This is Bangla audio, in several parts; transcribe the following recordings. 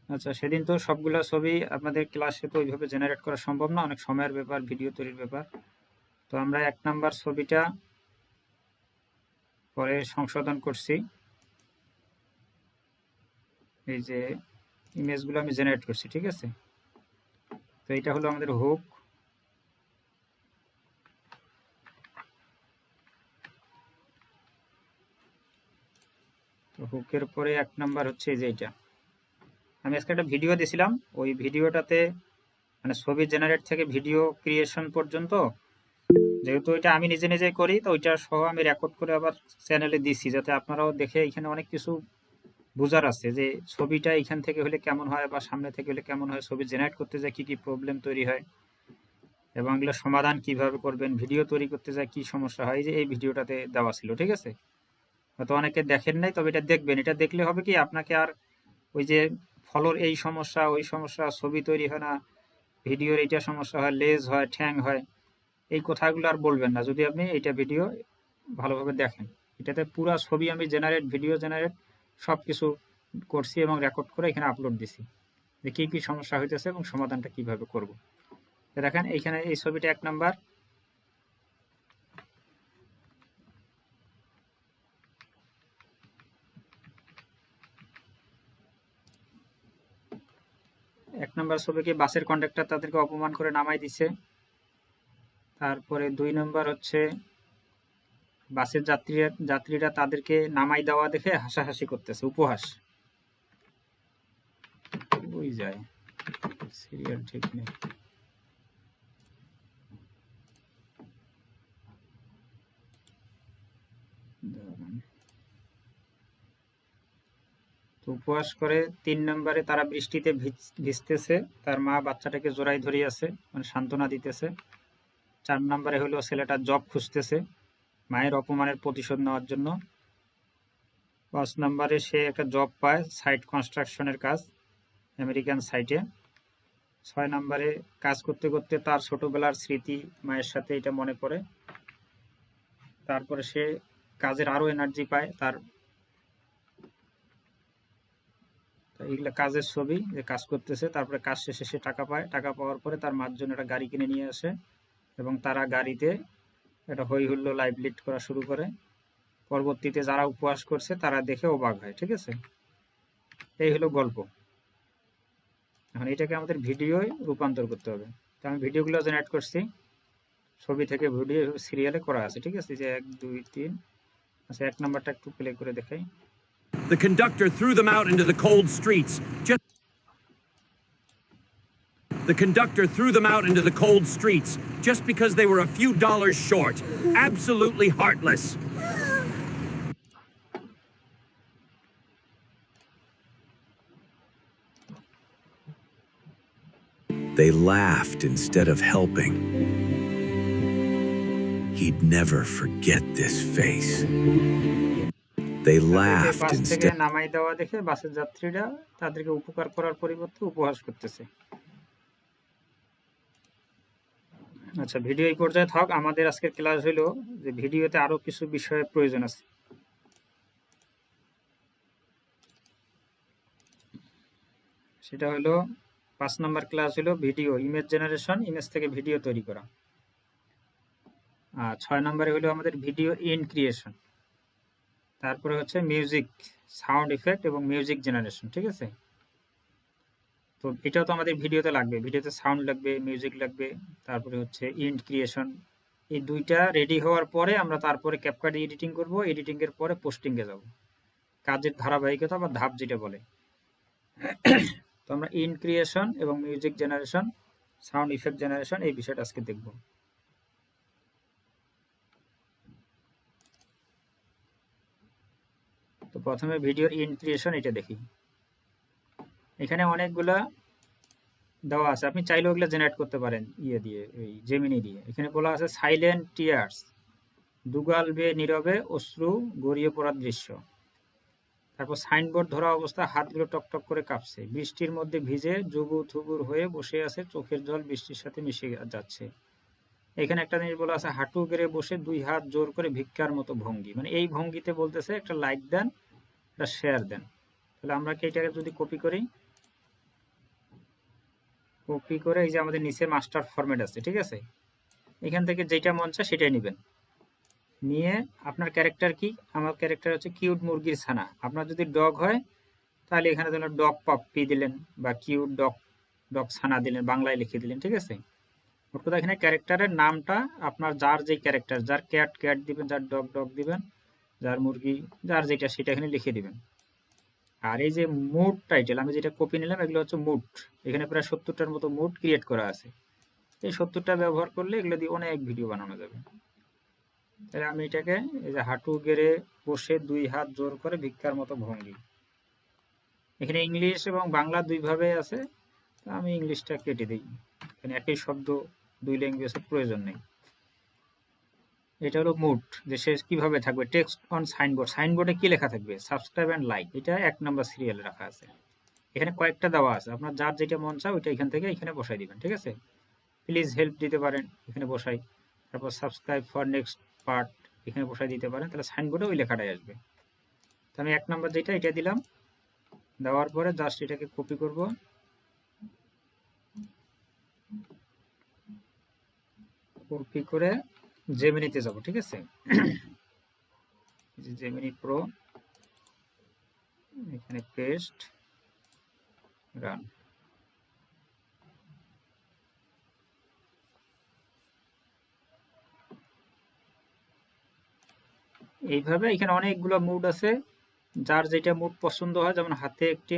আচ্ছা, সেদিন তো সবগুলা ছবি আপনাদের ক্লাসে তো ওইভাবে জেনারেট করা সম্ভব না, অনেক সময়ের ব্যাপার, ভিডিও তৈরির ব্যাপার। তো আমরা 1 নাম্বার ছবিটা পরে সংশোধন করছি। এই যে ইমেজগুলো আমি জেনারেট করছি, ঠিক আছে। তো এটা হলো আমাদের হুক। তো হুকের পরে 1 নাম্বার হচ্ছে এই যে এটা। আমি আজকে একটা ভিডিও দিছিলাম, ওই ভিডিওটাতে মানে ছবি জেনারেট থেকে ভিডিও ক্রিয়েশন পর্যন্ত, যেহেতু এটা আমি নিজে নিজে করি, তো ওইটা সহ আমি রেকর্ড করে আবার চ্যানেলে দিছি, যাতে আপনারাও দেখে এখানে অনেক কিছু বোঝার আছে যে ছবিটা এখান থেকে হলে কেমন হয় বা সামনে থেকে হলে কেমন হয়, ছবি জেনারেট করতে যায় কি কি প্রবলেম তৈরি হয় এবং এগুলো সমাধান কিভাবে করবেন, ভিডিও তৈরি করতে যায় কি সমস্যা হয়, যে এই ভিডিওটাতে দেওয়া ছিল, ঠিক আছে। হয়তো অনেকে দেখেন নাই, তবে এটা দেখবেন। এটা দেখলে হবে কি, আপনাকে আর ওই যে ফলোর এই সমস্যা ওই সমস্যা, ছবি তৈরি হয় না, ভিডিওর এইটা সমস্যা হয়, লেজ হয়, ঠ্যাং হয়, এই কথাগুলো আর বলবেন না যদি আপনি এইটা ভিডিও ভালোভাবে দেখেন। এটাতে পুরো ছবি আমি জেনারেট, ভিডিও জেনারেট সব কিছু করছি এবং রেকর্ড করে এখানে আপলোড দিছি, যে কী কী সমস্যা হইতেছে এবং সমাধানটা কিভাবে করব। দেখেন এইখানে এই ছবিটা 1 নাম্বার। এক নাম্বার ছবিকে বাসের কন্ডাক্টর তাদেরকে অপমান করে নামাই দিছে। তারপরে 2 নাম্বার হচ্ছে বাসের যাত্রীরা তাদেরকে নামাই দেওয়া দেখে হাসাহাসি করতেছে, উপহাস। ওই যায় সিরিয়াল ঠিক নেই। তো উপহাস করে। 3 নম্বরে তারা বৃষ্টিতে ভিজতেছে, তার মা বাচ্চাটাকে জোড়ায় ধরিয়েছে, মানে সান্ত্বনা দিতেছে। 4 নম্বরে হলো ছেলেটা জব খুঁজতেছে মায়ের অপমানের প্রতিশোধ নেওয়ার জন্য। 5 নম্বরে সে একটা জব পায়, সাইট কনস্ট্রাকশনের কাজ, আমেরিকান সাইটে। 6 নম্বরে কাজ করতে করতে তার ছোটবেলার স্মৃতি মায়ের সাথে এটা মনে পড়ে। তারপরে সে কাজের আরো এনার্জি পায়, তার এইগুলা কাজের ছবি, যে কাজ করতেছে। তারপরে কাজ শেষে সে টাকা পায়, টাকা পাওয়ার পরে তার মার জন্য একটা গাড়ি কিনে নিয়ে আসে এবং তারা গাড়িতে একটা হই হুল্লো লাইভ লিড করা শুরু করে। পরবর্তীতে যারা উপহাস করছে তারা দেখে অবাক হয়, ঠিক আছে। এই হলো গল্প। এখন এটাকে আমাদের ভিডিওয় রূপান্তর করতে হবে। তো আমি ভিডিওগুলো জেনারেট করছি, ছবি থেকে ভিডিও সিরিয়ালে করা আছে, ঠিক আছে। যে 1 2 3। আচ্ছা, 1 নাম্বারটা একটু প্লে করে দেখাই। The conductor threw them out into the cold streets. The conductor threw them out into the cold streets just because they were a few dollars short. Absolutely heartless. They laughed instead of helping. He'd never forget this face. They laughed বাস থেকে instead. নামাই দেওয়া দেখে বাসের যাত্রীরা তাদেরকে উপকার করার পরিবর্তে উপহাস করতেছে। আচ্ছা, ভিডিও এই পর্যায়ে থাক। আমাদের আজকের ক্লাস হলো যে ভিডিওতে আরো কিছু বিষয়ের প্রয়োজন আছে। সেটা হলো 5 নাম্বার ক্লাস হলো ভিডিও ইমেজ জেনারেশন, ইমেজ থেকে ভিডিও তৈরি করা। আর 6 নম্বরে হলো আমাদের ভিডিও ইন ক্রিয়েশন। তারপরে হচ্ছে মিউজিক, সাউন্ড ইফেক্ট এবং মিউজিক জেনারেশন, ঠিক আছে। তো এটাও তো আমাদের ভিডিওতে লাগবে, ভিডিওতে সাউন্ড লাগবে, মিউজিক লাগবে, তারপরে হচ্ছে ইন্ড ক্রিয়েশন। এই দুইটা রেডি হওয়ার পরে আমরা তারপরে ক্যাপকাট এডিটিং করব, এডিটিং এর পরে পোস্টিংয়ে যাব, কাজের ধারাবাহিকতা বা ধাপ যেটা বলে। তো আমরা ইন্ড ক্রিয়েশন এবং music generation, sound effect generation, এই বিষয়টা আজকে দেখব। তো প্রথমে ভিডিওর ইন্ড ক্রিয়েশন এটা দেখি। এখানে অনেকগুলা দেওয়া আছে, আপনি চাইলে ওগুলো জেনারেট করতে পারেন ইয়ে দিয়ে, এই জেমিনি দিয়ে। এখানে বলা আছে সাইলেন্ট টিয়ার্স, দুগাল বেয়ে নীরবে অশ্রু গড়িয়ে পড়ার দৃশ্য। তারপর সাইনবোর্ড ধরা অবস্থা, হাতগুলো টকটক করে কাঁপছে, বৃষ্টির মধ্যে ভিজে জুবু থুবুর হয়ে বসে আছে, চোখের জল বৃষ্টির সাথে মিশে যাচ্ছে। এখানে একটা জিনিস বলা আছে, হাঁটু গেড়ে বসে 2 হাত জোর করে ভিক্ষার মতো ভঙ্গি, মানে এই ভঙ্গিতে বলতেছে একটা লাইক দেন, একটা শেয়ার দেন। তাহলে আমরা কি এটাকে যদি কপি করি, কপি করে এই যে আমাদের নিচে মাস্টার ফরম্যাট আছে, ঠিক আছে, এখান থেকে যেটা মন চায় সেটাই নেবেন। নিয়ে আপনার ক্যারেক্টার কি, আমার ক্যারেক্টার হচ্ছে কিউট মুরগির ছানা। আপনার যদি ডগ হয় তাহলে এখানে ধরুন ডগ পাপ্পি দিলেন বা কিউট ডগ ডগ ছানা দিলেন, বাংলায় লিখে দিলেন, ঠিক আছে। মোট কথা এখানে ক্যারেক্টারের নামটা আপনার যার যে ক্যারেক্টার, যার ক্যাট ক্যাট দিবেন, যার ডগ ডগ দিবেন, যার মুরগি যার যেটা সেটা এখানে লিখে দিবেন। আর এই যে মুড টাইটেল আমি যেটা কপি নিলাম, এগুলো হচ্ছে মুড। এখানে প্রায় 70টার মতো মুড ক্রিয়েট করা আছে। এই 70টা ব্যবহার করলে এগুলো দিয়ে অনেক ভিডিও বানানো যাবে। তাহলে আমি এটাকে এই যে হাঁটু গেড়ে বসে 2 হাত জোর করে ভিক্ষার মতো ভঙ্গি, এখানে ইংলিশ এবং বাংলা দুইভাবে আছে, তো আমি ইংলিশটা কেটে দিই, এখানে একই শব্দ 2 ল্যাঙ্গুয়েজের প্রয়োজন নেই। এটা হলো মুড, যে সে কিভাবে থাকবে। টেক্সট অন সাইনবোর্ড, সাইনবোর্ডে কি লেখা থাকবে, সাবস্ক্রাইব অ্যান্ড লাইক, এটা 1 নম্বর সিরিয়ালে রাখা আছে। এখানে কয়েকটা দেওয়া আছে, আপনার যার যেটা মন চায় ওইটা এখান থেকে এখানে বসাই দিবেন, ঠিক আছে। প্লিজ হেল্প দিতে পারেন, এখানে বসাই। তারপর সাবস্ক্রাইব ফর নেক্সট পার্ট এখানে বসাই দিতে পারেন, তাহলে সাইনবোর্ডে ওই লেখাটাই আসবে। তো আমি 1 নম্বর যেটা এটা দিলাম, দেওয়ার পরে জাস্ট এটাকে কপি করব, কপি করে জেমিনিতে যাব, ঠিক আছে। জেমিনি প্রো, এখানে পেস্ট, রান। এইভাবে এখানে অনেকগুলো মুড আছে, যার যেটা মুড পছন্দ হয়, যেমন হাতে একটি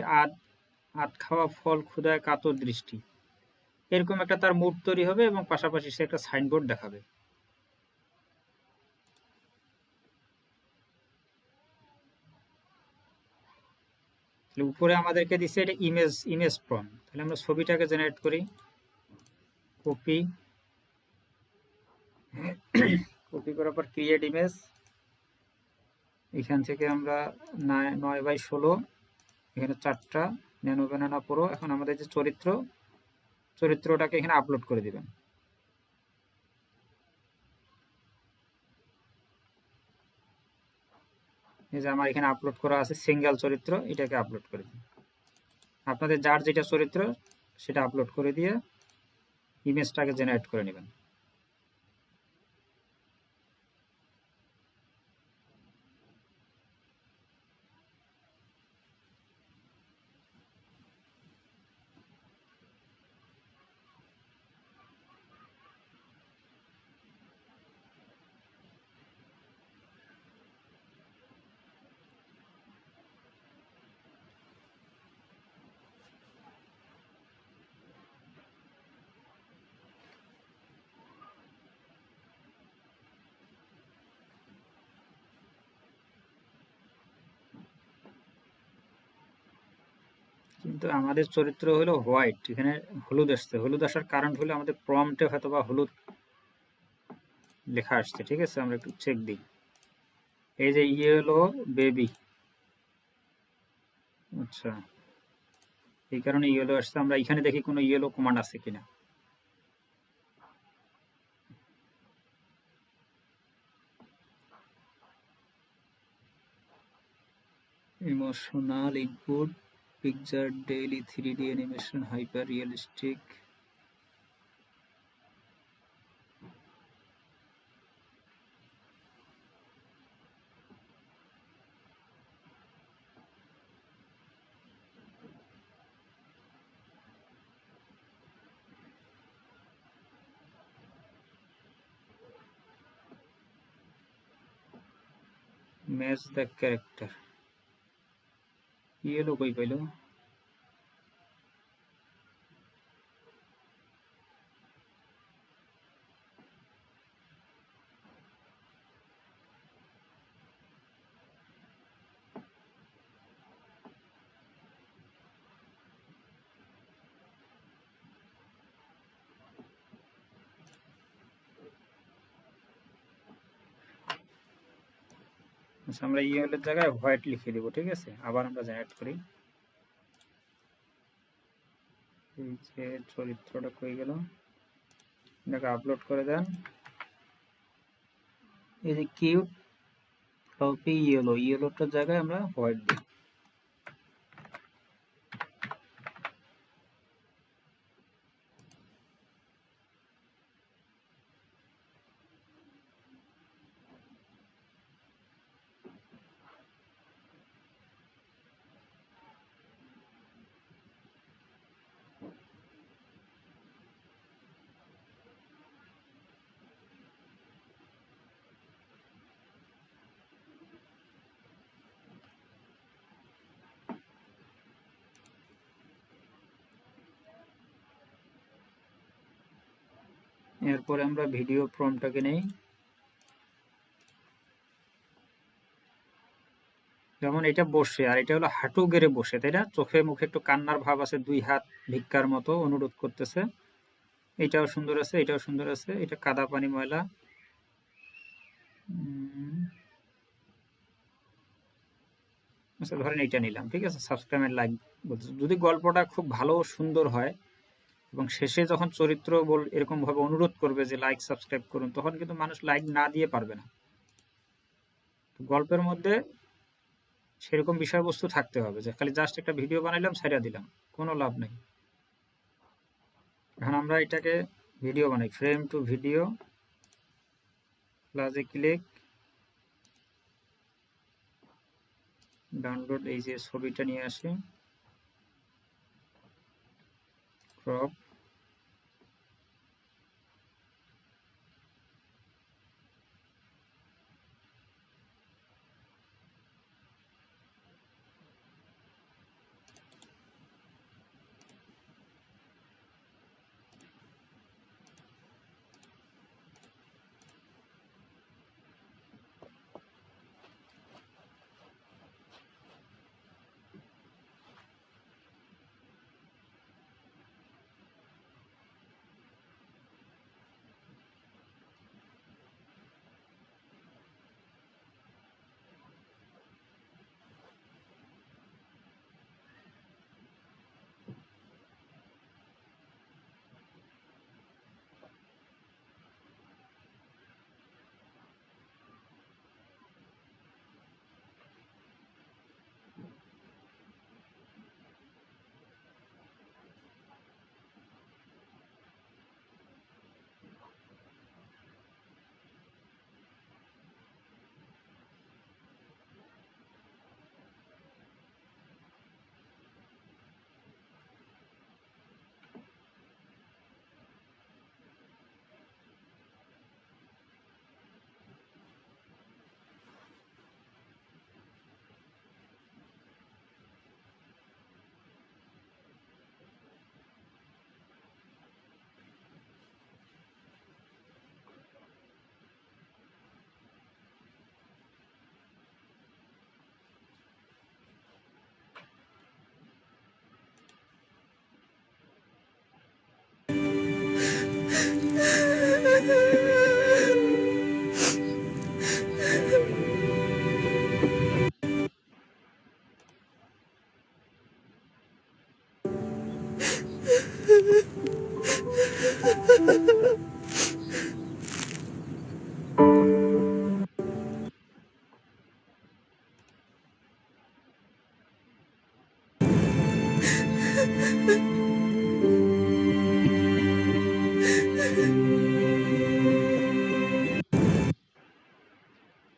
আধ খাওয়া ফল, ক্ষুধায় কাতর দৃষ্টি, এরকম একটা তার মুড তৈরি হবে এবং পাশাপাশি সে একটা সাইনবোর্ড দেখাবে। উপরে আমাদেরকে দিচ্ছে এটা ইমেজ ফ্রম, তাহলে আমরা ছবিটাকে জেনারেট করি, কপি কপি করার পর ক্রিয়েট ইমেজ, এখান থেকে আমরা 9x16, এখানে 4টা ন্যানো ব্যানানা প্রো। এখন আমাদের যে চরিত্রটাকে এখানে আপলোড করে দিবেন। এই যে আমার এখানে আপলোড করা আছে সিঙ্গেল চরিত্র, এটাকে আপলোড করে দিন। আপনাদের যার যেটা চরিত্র সেটা আপলোড করে দিয়ে ইমেজটাকে জেনারেট করে নেবেন। কিন্তু আমাদের চরিত্র হলো হোয়াইট, এখানে হলুদ আসছে। হলুদ আসার কারণ হলো আমাদের প্রম্পটে হয়তো বা হলুদ লেখা আসছে, ঠিক আছে। আমরা একটু চেক দিই, এই যে ইয়েলো বেবি, আচ্ছা এই কারণে ইয়েলো আসছে। আমরা এখানে দেখি কোনো ইয়েলো কমান্ড আছে কিনা। Emotional input, picture daily 3D animation, hyper realistic, match the character, yellow কই পাইলো। আচ্ছা আমরা ইয়েলোর জায়গায় হোয়াইট লিখে দেবো, ঠিক আছে। আবার আমরা জেনারেট করি, এই যে চরিত্রটা কই গেল, এটাকে আপলোড করে দেন। এই যে কিউট ফ্লপি ইয়েলো, ইয়েলোটার জায়গায় আমরা হোয়াইট দিই। এরপরে আমরা ভিডিও প্রম্পটটাকে নেই, যেমন এটা বসে আর এটা হলো হাঁটু গেড়ে বসে, তাই না? চোখে মুখে একটু কান্নার ভাব আছে, দুই হাত ভিক্ষার মতো অনুরোধ করতেছে। এটাও সুন্দর আছে, এটাও সুন্দর আছে। এটা কাদা পানি ময়লা। আচ্ছা ধরেন এইটা নিলাম, ঠিক আছে। সাবস্ক্রাইব এন্ড লাইক বলতেছে। যদি গল্পটা খুব ভালো সুন্দর হয় এবং শেষে যখন চরিত্র এরকম ভাবে অনুরোধ করবে যে লাইক সাবস্ক্রাইব করুন, তখন কিন্তু মানুষ লাইক না দিয়ে পারবে না। গল্পের মধ্যে সেরকম বিষয়বস্তু থাকতে হবে, যে খালি জাস্ট একটা ভিডিও বানাইলাম ছাইড়া দিলাম, কোনো লাভ নেই। এখন আমরা এটাকে ভিডিও বানাই, ফ্রেম টু ভিডিও, প্লাসে ক্লিক, ডাউনলোড, এই যে ছবিটা নিয়ে আসি, ক্রপ,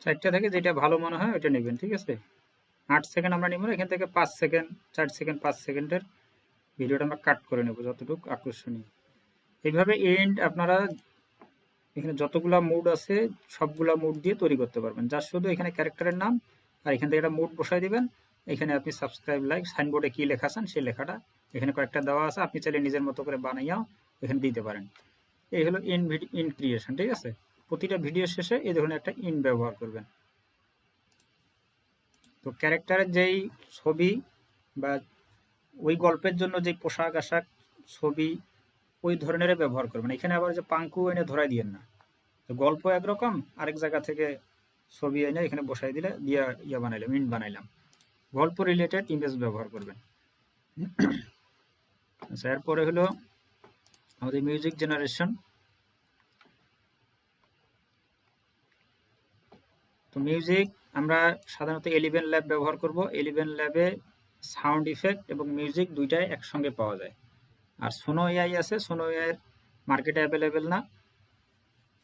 চারটা থেকে যেটা ভালো মনে হয় ওইটা নেবেন, ঠিক আছে। 8 সেকেন্ড আমরা নিব না, এখান থেকে 5 সেকেন্ড, 4 সেকেন্ড, 5 সেকেন্ডের ভিডিওটা আমরা কাট করে নেব যতটুকু আকর্ষণীয়। এইভাবে এন্ড আপনারা এখানে যতগুলা মুড আছে সবগুলা মুড দিয়ে তৈরি করতে পারবেন। যা শুধু এখানে ক্যারেক্টারের নাম আর এখান থেকে একটা মুড বসাই দিবেন। এখানে আপনি সাবস্ক্রাইব, লাইক, সাইনবোর্ডে কি লেখা আছেন সেই লেখাটা এখানে কয়েকটা দেওয়া আছে, আপনি চাইলে নিজের মতো করে বানাইয়াও এখানে দিতে পারেন। এই হলো ইন ক্রিয়েশন, ঠিক আছে। প্রতিটা ভিডিও শেষে এই ধরনের একটা ইন ব্যবহার করবেন। তো ক্যারেক্টারের যেই ছবি বা ওই গল্পের জন্য যে পোশাক আশাক ছবি ওই ধরনের ব্যবহার করবেন। এখানে আবার যে পাঙ্কু এনে ধরাই দিয়েন না। তো গল্প একরকম, আরেক জায়গা থেকে ছবি এনে এখানে বসাই দিলে ইয়া বানাইলাম, ইন্ট বানাইলাম। গল্প রিলেটেড ইমেজ ব্যবহার করবেন। আচ্ছা, এরপরে হলো আমাদের মিউজিক জেনারেশন। তো মিউজিক আমরা সাধারণত 11 ল্যাব ব্যবহার করব। 11 ল্যাবে সাউন্ড ইফেক্ট এবং মিউজিক দুইটাই একসঙ্গে পাওয়া যায়। আর সোনো এআই আছে, সোনো এআই মার্কেটে অ্যাভেলেবেল না,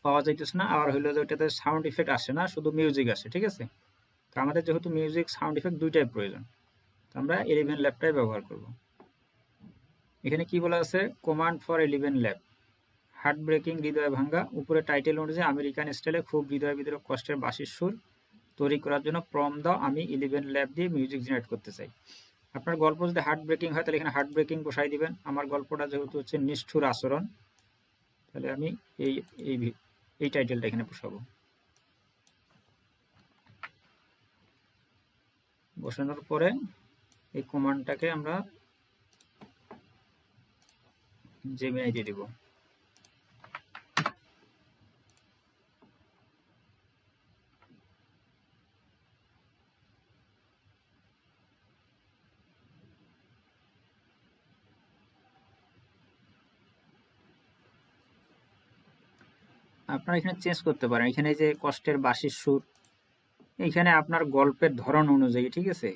পাওয়া যাইতেছে না। আর হইলো যে ওইটাতে সাউন্ড ইফেক্ট আসে না, শুধু মিউজিক আসে, ঠিক আছে। তো আমাদের যেহেতু মিউজিক সাউন্ড ইফেক্ট দুইটাই প্রয়োজন, তো আমরা 11 ল্যাবটাই ব্যবহার করব। এখানে কি বলা আছে, command for 11 lab, heart breaking, হৃদয় ভাঙ্গা। উপরে টাইটেল অনুযায়ী আমেরিকান স্টাইলে খুব হৃদয় বিদারক কষ্টের বাঁশির সুর তৈরি করার জন্য প্রম্পট দাও, আমি 11 ল্যাব দিয়ে মিউজিক জেনারেট করতে চাই। আপনার গল্প যদি হার্ট ব্রেকিং হয় তাহলে এখানে হার্ট ব্রেকিং বসাই দিবেন। আমার গল্পটা যেহেতু হচ্ছে নিষ্ঠুর আচরণ, তাহলে আমি এই এই এই টাইটেলটা এখানে বসাবো। বসানোর পরে এই কমান্ডটাকে আমরা জেমিনাই দিয়ে দিব। আপনারা এখানে চেঞ্জ করতে পারেন। এখানে যে কষ্টের বাঁশির সুর, এইখানে আপনার গল্পের ধরন অনুযায়ী, ঠিক আছে,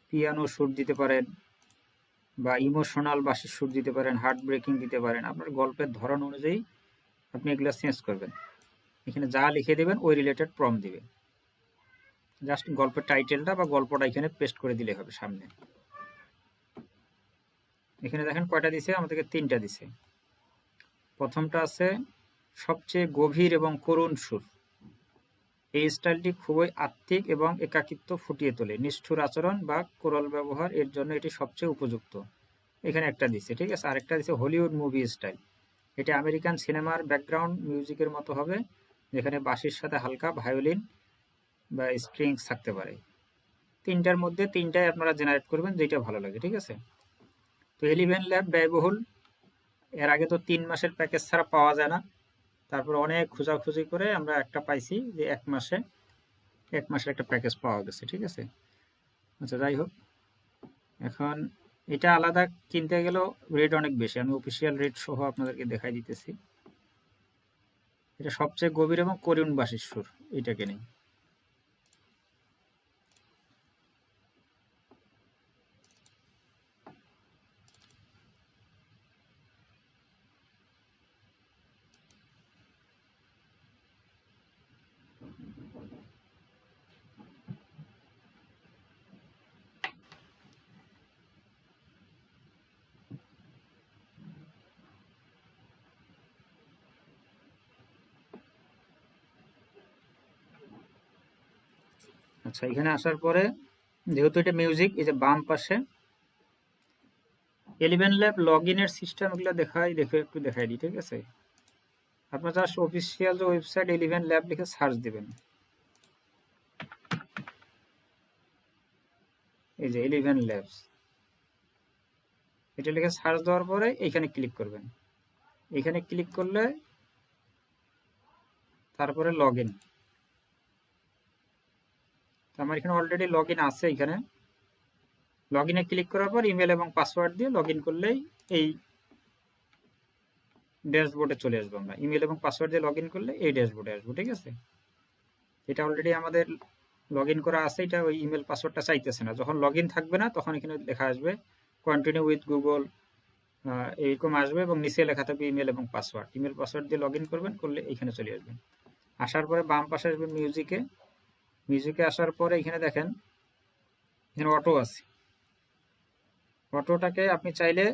পিয়ানো সুর দিতে পারেন বা ইমোশনাল বাঁশির সুর দিতে পারেন, হার্ট ব্রেকিং দিতে পারেন। আপনার গল্পের ধরন অনুযায়ী আপনি এগুলো চেঞ্জ করবেন। এখানে যা লিখে দেবেন ওই রিলেটেড প্রম্পট দিবে। জাস্ট গল্পের টাইটেলটা বা গল্পটা এখানে পেস্ট করে দিলে হবে সামনে। এখানে দেখেন কয়টা দিছে, আমাদেরকে 3টা দিছে। প্রথমটা আছে সবচেয়ে গভীর এবং করুণ সুর। এই স্টাইলটি খুবই আত্মিক এবং একাকিত্ব ফুটিয়ে তোলে। নিষ্ঠুর আচরণ বা কোরাল ব্যবহার এর জন্য এটি সবচেয়ে উপযুক্ত। এখানে একটা দিছে, ঠিক আছে। আরেকটা দিছে হলিউড মুভি স্টাইল। এটা আমেরিকান সিনেমার ব্যাকগ্রাউন্ড মিউজিকের মতো হবে, যেখানে বাঁশির সাথে হালকা ভায়োলিন বা স্ট্রিংস থাকতে পারে। 3টার মধ্যে 3টাই আপনারা জেনারেট করবেন যেটা ভালো লাগে, ঠিক আছে। তো এলিভেন ল্যাব ব্যয়বহুল। এর আগে তো 3 মাসের প্যাকেজ ছাড়া পাওয়া যায় না। তারপর অনেক খোঁজাখুঁজি করে আমরা একটা পাইছি যে 1 মাসের একটা প্যাকেজ পাওয়া গেছে, ঠিক আছে। আচ্ছা, যাই হোক, এখন এটা আলাদা কিনতে গেলেও রেট অনেক বেশি। আমি অফিসিয়াল রেট সহ আপনাদেরকে দেখাই দিতেছি। এটা সবচেয়ে গভীর এবং করুণ বাঁশির সুর, এটাকে নেই। আচ্ছা, এখানে আসার পরে যেহেতু এটা মিউজিক, এই যে বাম পাশে এলিভেন ল্যাব লগ ইনের সিস্টেম, এগুলো একটু দেখাই দিই, ঠিক আছে। আপনার জাস্ট অফিসিয়াল যে ওয়েবসাইট এলিভেন ল্যাব লিখে সার্চ দিবেন। এই যে এলিভেন ল্যাবস, এটা লিখে সার্চ দেওয়ার পরে এইখানে ক্লিক করবেন। এখানে ক্লিক করলে তারপরে লগ ইন। আমার এখানে অলরেডি লগ ইন আছে। এখানে লগ ইনে ক্লিক করার পর ইমেল এবং পাসওয়ার্ড দিয়ে লগ ইন করলেই এই ড্যাশবোর্ডে চলে আসবো। আমরা ইমেল এবং পাসওয়ার্ড দিয়ে লগ ইন করলে এই ড্যাশবোর্ডে আসবো, ঠিক আছে। এটা অলরেডি আমাদের লগ ইন করা আছে। এটা ওই ইমেল পাসওয়ার্ডটা চাইতেছে না। যখন লগ ইন থাকবে না তখন এখানে লেখা আসবে কন্টিনিউ উইথ গুগল, এইরকম আসবে এবং নিচে লেখা থাকবে ইমেল এবং পাসওয়ার্ড। ইমেল পাসওয়ার্ড দিয়ে লগ ইন করবেন, করলে এইখানে চলে আসবেন। আসার পরে বাম পাশে আসবে মিউজিকে আসার পরে এখানে দেখেন এখানে অটো আছে। অটোটাকে আপনি চাইলে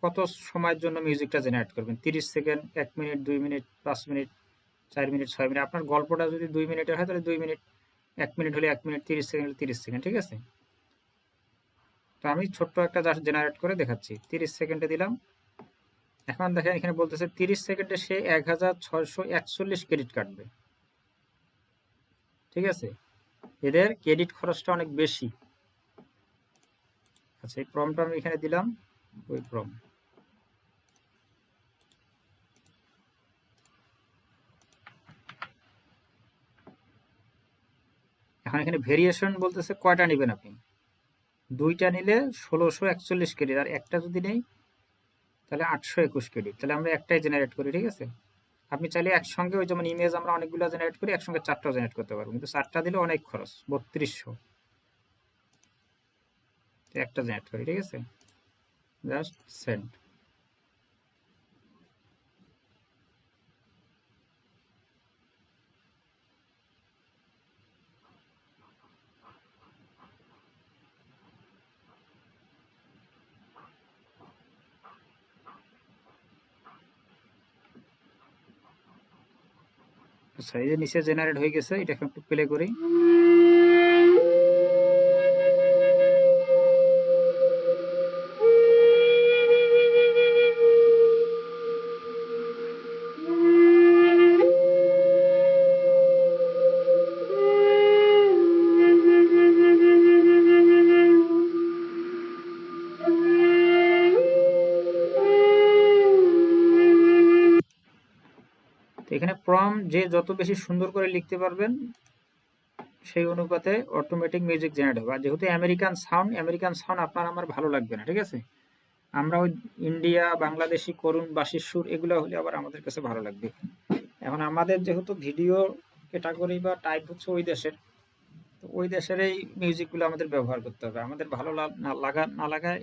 কত সময়ের জন্য মিউজিকটা জেনারেট করবেন, 30 second, 1 minute, 2 minute, 5 minute, 4 minute, 6 minute. আপনার গল্পটা যদি 2 মিনিটের হয় তাহলে 2 মিনিট, 1 মিনিট হলে 1 মিনিট, 30 সেকেন্ড হলে 30 সেকেন্ড, ঠিক আছে। তো আমি ছোট্ট একটা জাস্ট জেনারেট করে দেখাচ্ছি। 30 সেকেন্ডে দিলাম। এখন দেখেন এখানে বলতেছে 30 সেকেন্ডে সে 1641 ক্রেডিট কাটবে, ঠিক আছে। এদের ক্রেডিট খরচটা অনেক বেশি। আচ্ছা, এই প্রম্পটটা আমি এখানে দিলাম, ওই প্রম্পট। এখন এখানে ভেরিয়েশন বলতেছে কয়টা নেবেন আপনি। 2টা নিলে 1641 ক্রেডিট, আর একটা যদি নেই তাহলে 821 ক্রেডিট। তাহলে আমরা একটাই জেনারেট করি, ঠিক আছে। আপনি চাইলে একসঙ্গে, ওই যেমন ইমেজ আমরা অনেকগুলো জেনারেট করি, একসঙ্গে 4টা জেনারেট করতে পারবো, কিন্তু 4টা দিলে অনেক খরচ, 3200। একটা জেনারেট করি, ঠিক আছে। Just send. আচ্ছা, এই যে নিচে জেনারেট হয়ে গেছে, এটাকে একটু প্লে করি। এখানে প্রম্পট যে যত বেশি সুন্দর করে লিখতে পারবেন সেই অনুপাতে অটোমেটিক মিউজিক জেনারেট হবে। আর যেহেতু আমেরিকান সাউন্ড আপনার আমার ভালো লাগবে না, ঠিক আছে। আমরা ওই ইন্ডিয়া বাংলাদেশি করুণ বাঁশির সুর এগুলো হলে আবার আমাদের কাছে ভালো লাগবে। এখন আমাদের যেহেতু ভিডিও ক্যাটাগরি বা টাইপ হচ্ছে ওই দেশের, তো ওই দেশের এই মিউজিকগুলো আমাদের ব্যবহার করতে হবে। আমাদের ভালো না লাগায়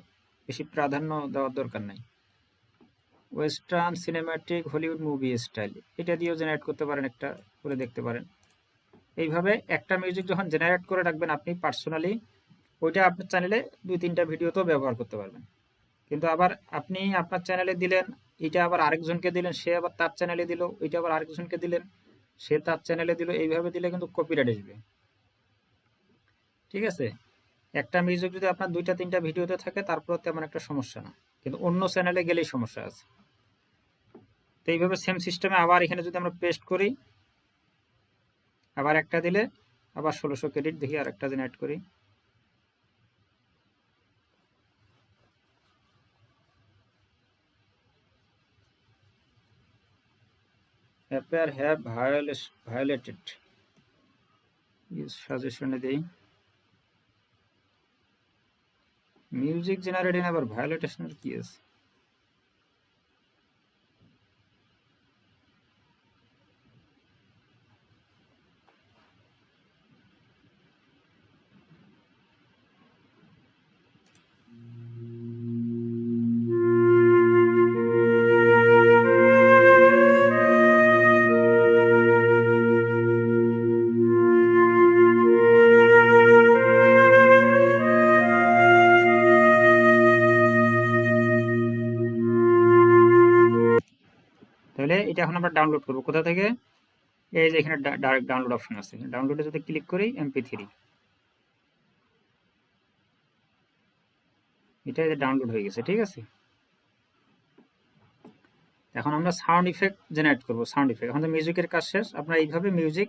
বেশি প্রাধান্য দেওয়ার দরকার নাই। Western cinematic Hollywood movie style এটা দিয়েও জেনারেট করতে পারেন, একটা করে দেখতে পারেন। এইভাবে একটা মিউজিক যখন জেনারেট করে রাখবেন আপনি পার্সোনালি, ওইটা আপনার চ্যানেলে 2-3টা ভিডিওতেও ব্যবহার করতে পারবেন। কিন্তু আবার আপনি আপনার চ্যানেলে দিলেন, এটা আবার আরেকজনকে দিলেন, সে আবার তার চ্যানেলে দিল, ওইটা আবার আরেকজনকে দিলেন, সে তার চ্যানেলে দিল, এইভাবে দিলে কিন্তু কপিরাইট আসবে, ঠিক আছে। একটা মিউজিক যদি আপনার 2-3টা ভিডিওতে থাকে তারপর তেমন একটা সমস্যা না, কিন্তু অন্য চ্যানেলে গেলেই সমস্যা আছে। তো এইভাবে সেম সিস্টেমে আবার এখানে যদি আমরা পেস্ট করি, আবার একটা দিলে আবার 1600 ক্রেডিট। দেখি আর একটা জেনারেট করি। appear have violated use সাজেশনে দেই মিউজিক জেনারেটিং আবার ভায়োলেশনের কি আছে। তাহলে এটা এখন আমরা ডাউনলোড করব কোথা থেকে? এই যে এখানে ডাইরেক্ট ডাউনলোড অপশন আছে, ডাউনলোডে যদি ক্লিক করি MP3, এটা ডাউনলোড হয়ে গেছে, ঠিক আছে। এখন আমরা সাউন্ড ইফেক্ট জেনারেট করব। সাউন্ড ইফেক্ট এখন তো মিউজিকের কাজ শেষ। আপনার এইভাবে মিউজিক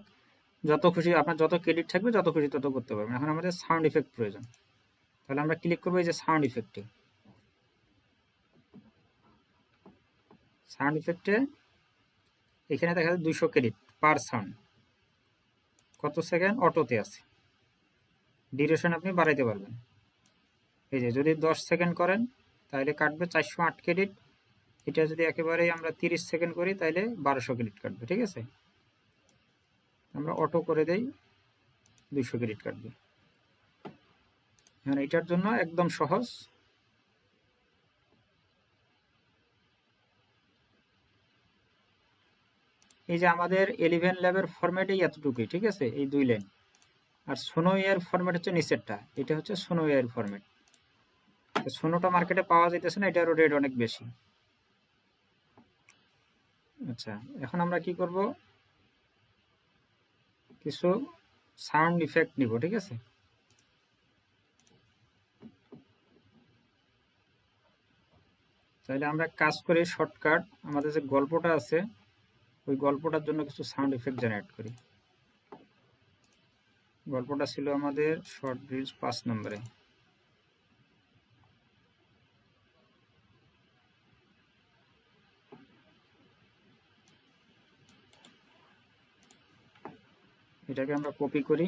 যত খুশি, আপনার যত ক্রেডিট থাকবে যত খুশি তত করতে পারবেন। এখন আমাদের সাউন্ড ইফেক্ট প্রয়োজন, তাহলে আমরা ক্লিক করবো এই যে সাউন্ড ইফেক্টে। সাউন্ড ইফেক্টে এখানে দেখা যাচ্ছে 200 ক্রেডিট পার সাউন্ড, কত সেকেন্ড অটোতে আছে। ডিউরেশন আপনি বাড়াইতে পারবেন। এই যে যদি 10 সেকেন্ড করেন তাহলে কাটবে 408 ক্রেডিট। এটা যদি একেবারে আমরা 30 সেকেন্ড করি তাহলে 1200 ক্রেডিট কাটবে, ঠিক আছে। আমরা অটো করে দেই, 200 ক্রেডিট কাটবে। এখন এটার জন্য একদম সহজ, এই যে আমাদের 11 ল্যাবের ফরম্যাটে এতটুকুই, ঠিক আছে, এই 2 লাইন। আর সোনো এর ফরম্যাট হচ্ছে নিচেরটা, এটা হচ্ছে সোনো এর ফরম্যাট। সোনোটা মার্কেটে পাওয়া যাইতেছে না, এটারও রেট অনেক বেশি। আচ্ছা, এখন আমরা কি করব, কিছু সাউন্ড ইফেক্ট নিব, ঠিক আছে। তাহলে আমরা কাজ করি শর্টকাট, আমাদের যে গল্পটা আছে ওই গল্পটার জন্য কিছু সাউন্ড ইফেক্ট জেনারেট করি। গল্পটা ছিল আমাদের শর্ট রিলস 5 নম্বরে। এটাকে আমরা কপি করি,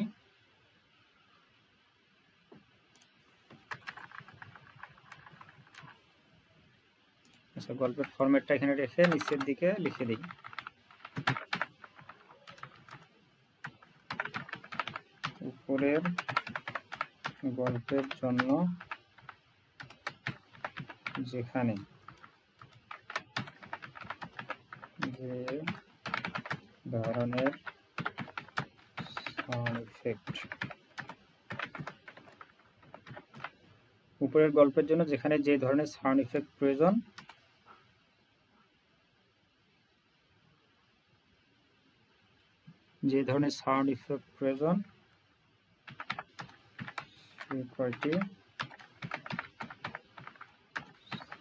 আচ্ছা গল্পের ফরম্যাটটা এখানে রেখে নিচের দিকে লিখে দিই উপরের গল্পের জন্য যেখানে যে ধরনের সাউন্ড ইফেক্ট, উপরের গল্পের জন্য যেখানে যে ধরনের সাউন্ড ইফেক্ট প্রয়োজন সেই কয়টি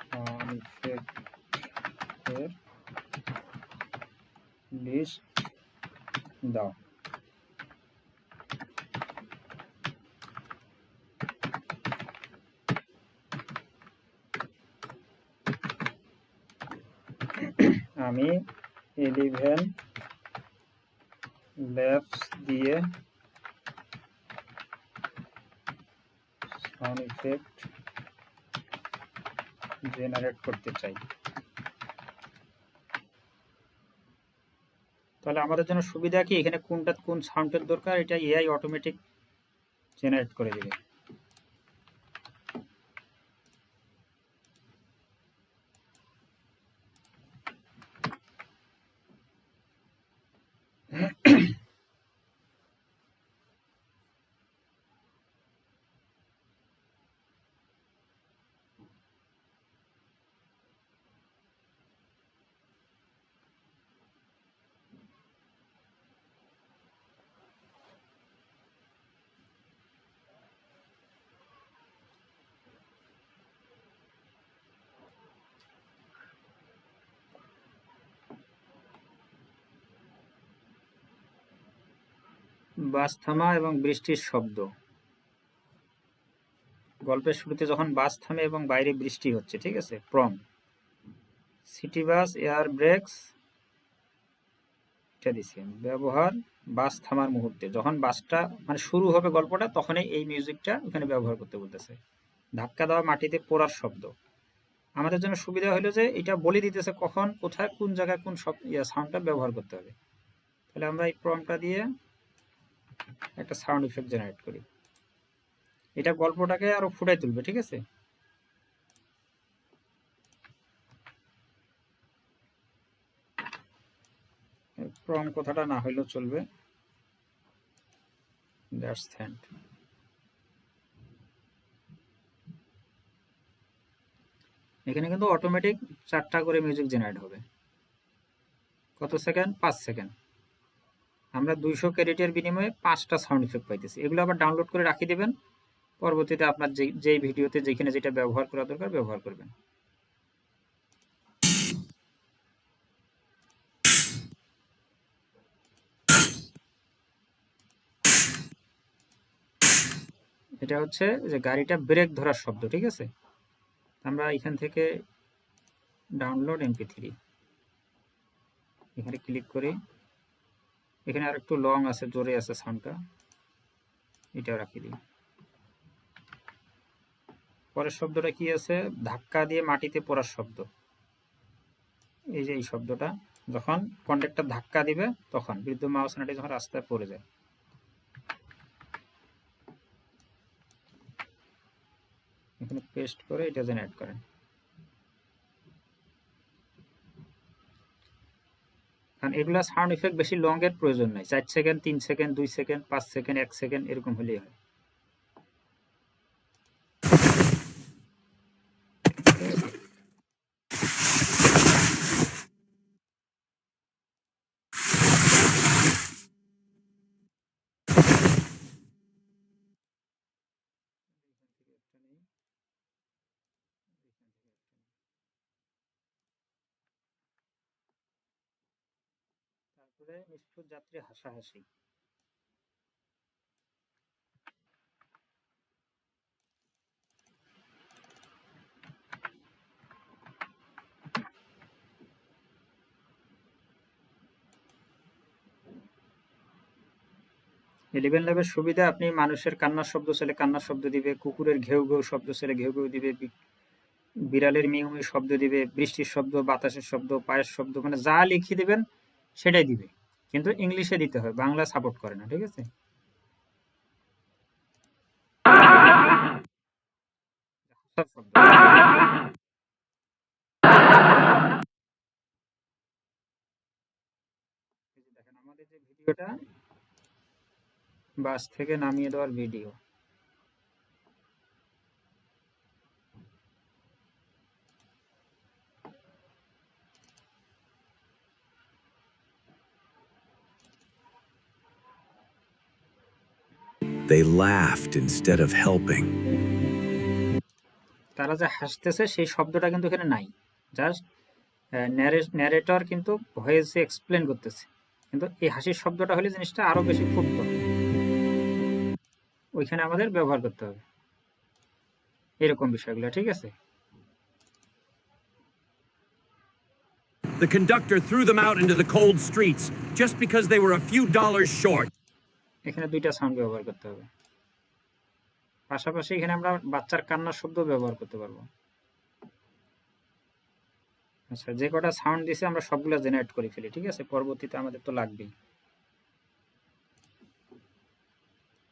সাউন্ড ইফেক্টের লিস্ট দাও। আমি 11 ল্যাপস দিয়ে সাউন্ড ইফেক্ট জেনারেট করতে চাই, তাহলে আমাদের জন্য সুবিধা কি, এখানে কোনটা কোন সাউন্ডের দরকার এটা এআই অটোমেটিক জেনারেট করে দেবে। বাস থামা এবং বৃষ্টির শব্দ, গল্পের শুরুতে যখন বাস থামে এবং বাইরে বৃষ্টি হচ্ছে, ঠিক আছে। প্রম সিটি বাস এয়ার ব্রেকস, এটা দিছি ব্যবহার বাস থামার মুহূর্তে, যখন বাসটা মানে শুরু হবে গল্পটা তখনই এই মিউজিকটা এখানে ব্যবহার করতে বলতেছে। ধাক্কা দেওয়া মাটিতে পড়ার শব্দ, আমাদের জন্য সুবিধা হলো যে এটা বলে দিতেছে কখন কোথায় কোন জায়গায় কোন সব সাউন্ডটা ব্যবহার করতে হবে। তাহলে আমরা এই প্রম্পটটা দিয়ে একটা সাউন্ড ইফেক্ট জেনারেট করি, এটা গল্পটাকে আরো ফুটাই তুলবে, ঠিক আছে। প্রম কথাটা না হইলেও চলবে, দ্যাটস থ্যাঙ্ক। এখানে কিন্তু অটোমেটিক 4টা করে মিউজিক জেনারেট হবে। কত সেকেন্ড? 5 সেকেন্ড। আমরা 200 ক্রেডিটের বিনিময়ে 5টা সাউন্ড ইফেক্ট পাইতেছি। এগুলো আবার ডাউনলোড করে রাখি দিবেন, পরবর্তীতে আপনার যেই ভিডিওতে যেখানে যেটা ব্যবহার করা দরকার ব্যবহার করবেন। এটা হচ্ছে যে গাড়িটা ব্রেক ধরার শব্দ, ঠিক আছে। আমরা এখান থেকে ডাউনলোড MP3 এখানে ক্লিক করি, এখানে আর একটু লং আছে, জোরে আছে সাউন্ডটা, এটাও রাখি দিই। পরের শব্দটা কি আছে? ধাক্কা দিয়ে মাটিতে পড়ার শব্দ। এই যে এই শব্দটা যখন কন্ডাক্টর ধাক্কা দিবে তখন বিদ্যুৎ মাউসনাটি যখন রাস্তায় পড়ে যায়। এখানে পেস্ট করে এটা জেনারেট করেন। কারণ এগুলা সাউন্ড ইফেক্ট বেশি লং এর প্রয়োজন নাই, 4 second, 3 second, 2 second, 5 second, 1 second এরকম হলেই হয়। তারপরে নিষ্ঠুর যাত্রী হাসাহাসি, ইলেভেন ল্যাবের সুবিধা, আপনি মানুষের কান্নার শব্দ ছেলে কান্নার শব্দ দিবে, কুকুরের ঘেউ ঘেউ শব্দ ছেলে ঘেউ ঘেউ দিবে, বিড়ালের মিউ মিউ শব্দ দিবে, বৃষ্টির শব্দ, বাতাসের শব্দ, পায়ের শব্দ, মানে যা লিখে দিবেন সেটাই দিবে, কিন্তু ইংলিশে দিতে হয়, বাংলা সাপোর্ট করে না, ঠিক আছে। দেখেন আমাদের যে ভিডিওটা বাস থেকে নামিয়ে দেওয়ার video, They laughed instead of helping. তারা যে হাসতেছে সেই শব্দটা কিন্তু এখানে নাই, জাস্ট ন্যারেটর কিন্তু ভয়েসে এক্সপ্লেন করতেছে, কিন্তু এই হাসির শব্দটা হলে জিনিসটা আরো বেশি ফুটতো, ওইখানে আমাদের ব্যবহার করতে হবে এরকম বিষয়গুলো, ঠিক আছে। The conductor threw them out into the cold streets just because they were a few dollars short. এখানে দুইটা সাউন্ড ব্যবহার করতে হবে। পাশাপাশি এখানে আমরা বাচ্চার কান্নার শব্দ ব্যবহার করতে পারবো। আচ্ছা, যে কটা সাউন্ড দিছে আমরা সবগুলো জেনারেট করে ফেলি, ঠিক আছে? পরবর্তীতে আমাদের তো লাগবেই।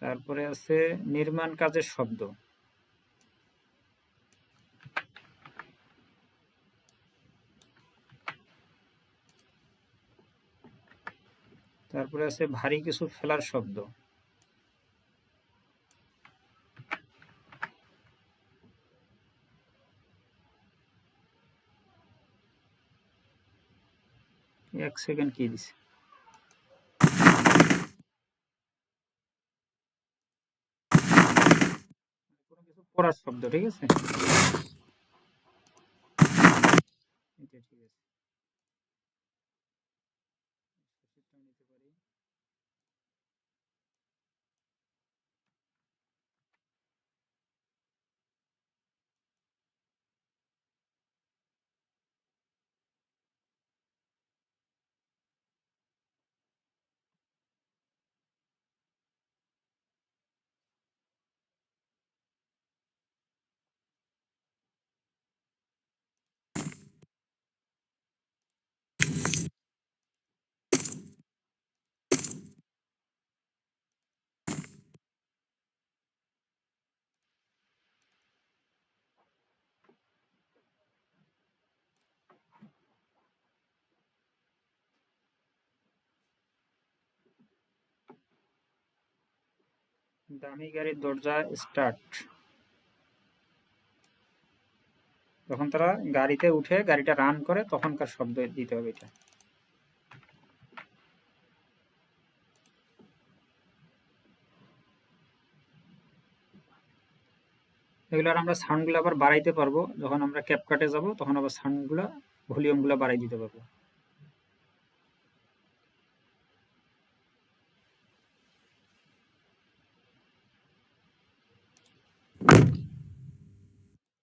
তারপরে আছে নির্মাণ কাজের শব্দ। তারপরে আছে ভারী কিছু ফেলার শব্দ। এক সেকেন্ড কি দিছে, কোনো কিছু পড়ার শব্দ, ঠিক আছে? এটা ঠিক আছে, নিতে পারি। দামি গাড়ির দরজা স্টার্ট। যখন তারা গাড়িতে উঠে গাড়িটা রান করে তখনকার শব্দ দিতে হবে এটা। এগুলো আমরা সাউন্ডগুলো আবার বাড়াইতে পারবো, যখন আমরা ক্যাপকাটে যাব তখন আবার সাউন্ডগুলো ভলিউমগুলো বাড়াই দিতে পারবো।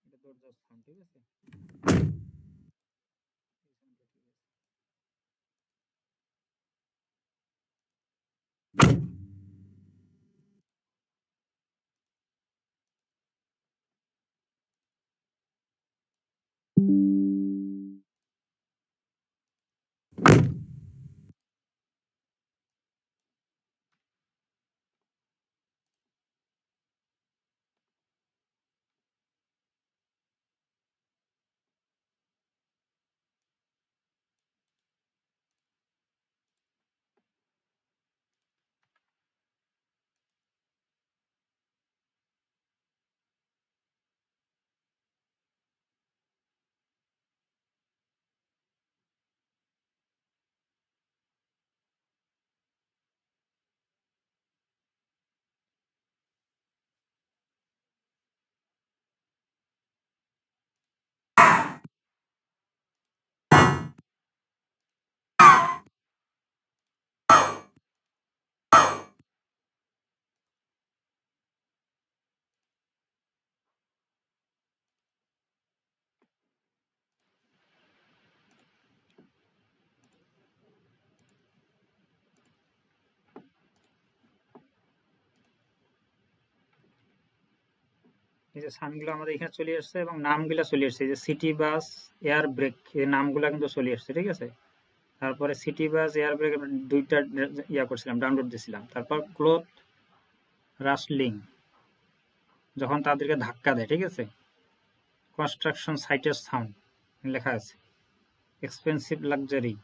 এটা দরজার সাউন্ড, ঠিক আছে? এই যে সাউন্ডগুলো আমাদের এখানে চলে আসছে এবং নামগুলো চলে আসছে, এই যে সিটি বাস, এয়ার ব্রেক, এই নামগুলো কিন্তু চলে আসছে, ঠিক আছে? তারপরে সিটি বাস, এয়ার ব্রেক দুইটা ইয়া করছিলাম, ডাউনলোড দিয়েছিলাম। তারপর ক্লোথ রাসলিং, যখন তাদেরকে ধাক্কা দেয়, ঠিক আছে? কনস্ট্রাকশন সাইটের সাউন্ড লেখা আছে। এক্সপেন্সিভ লাক্সারি,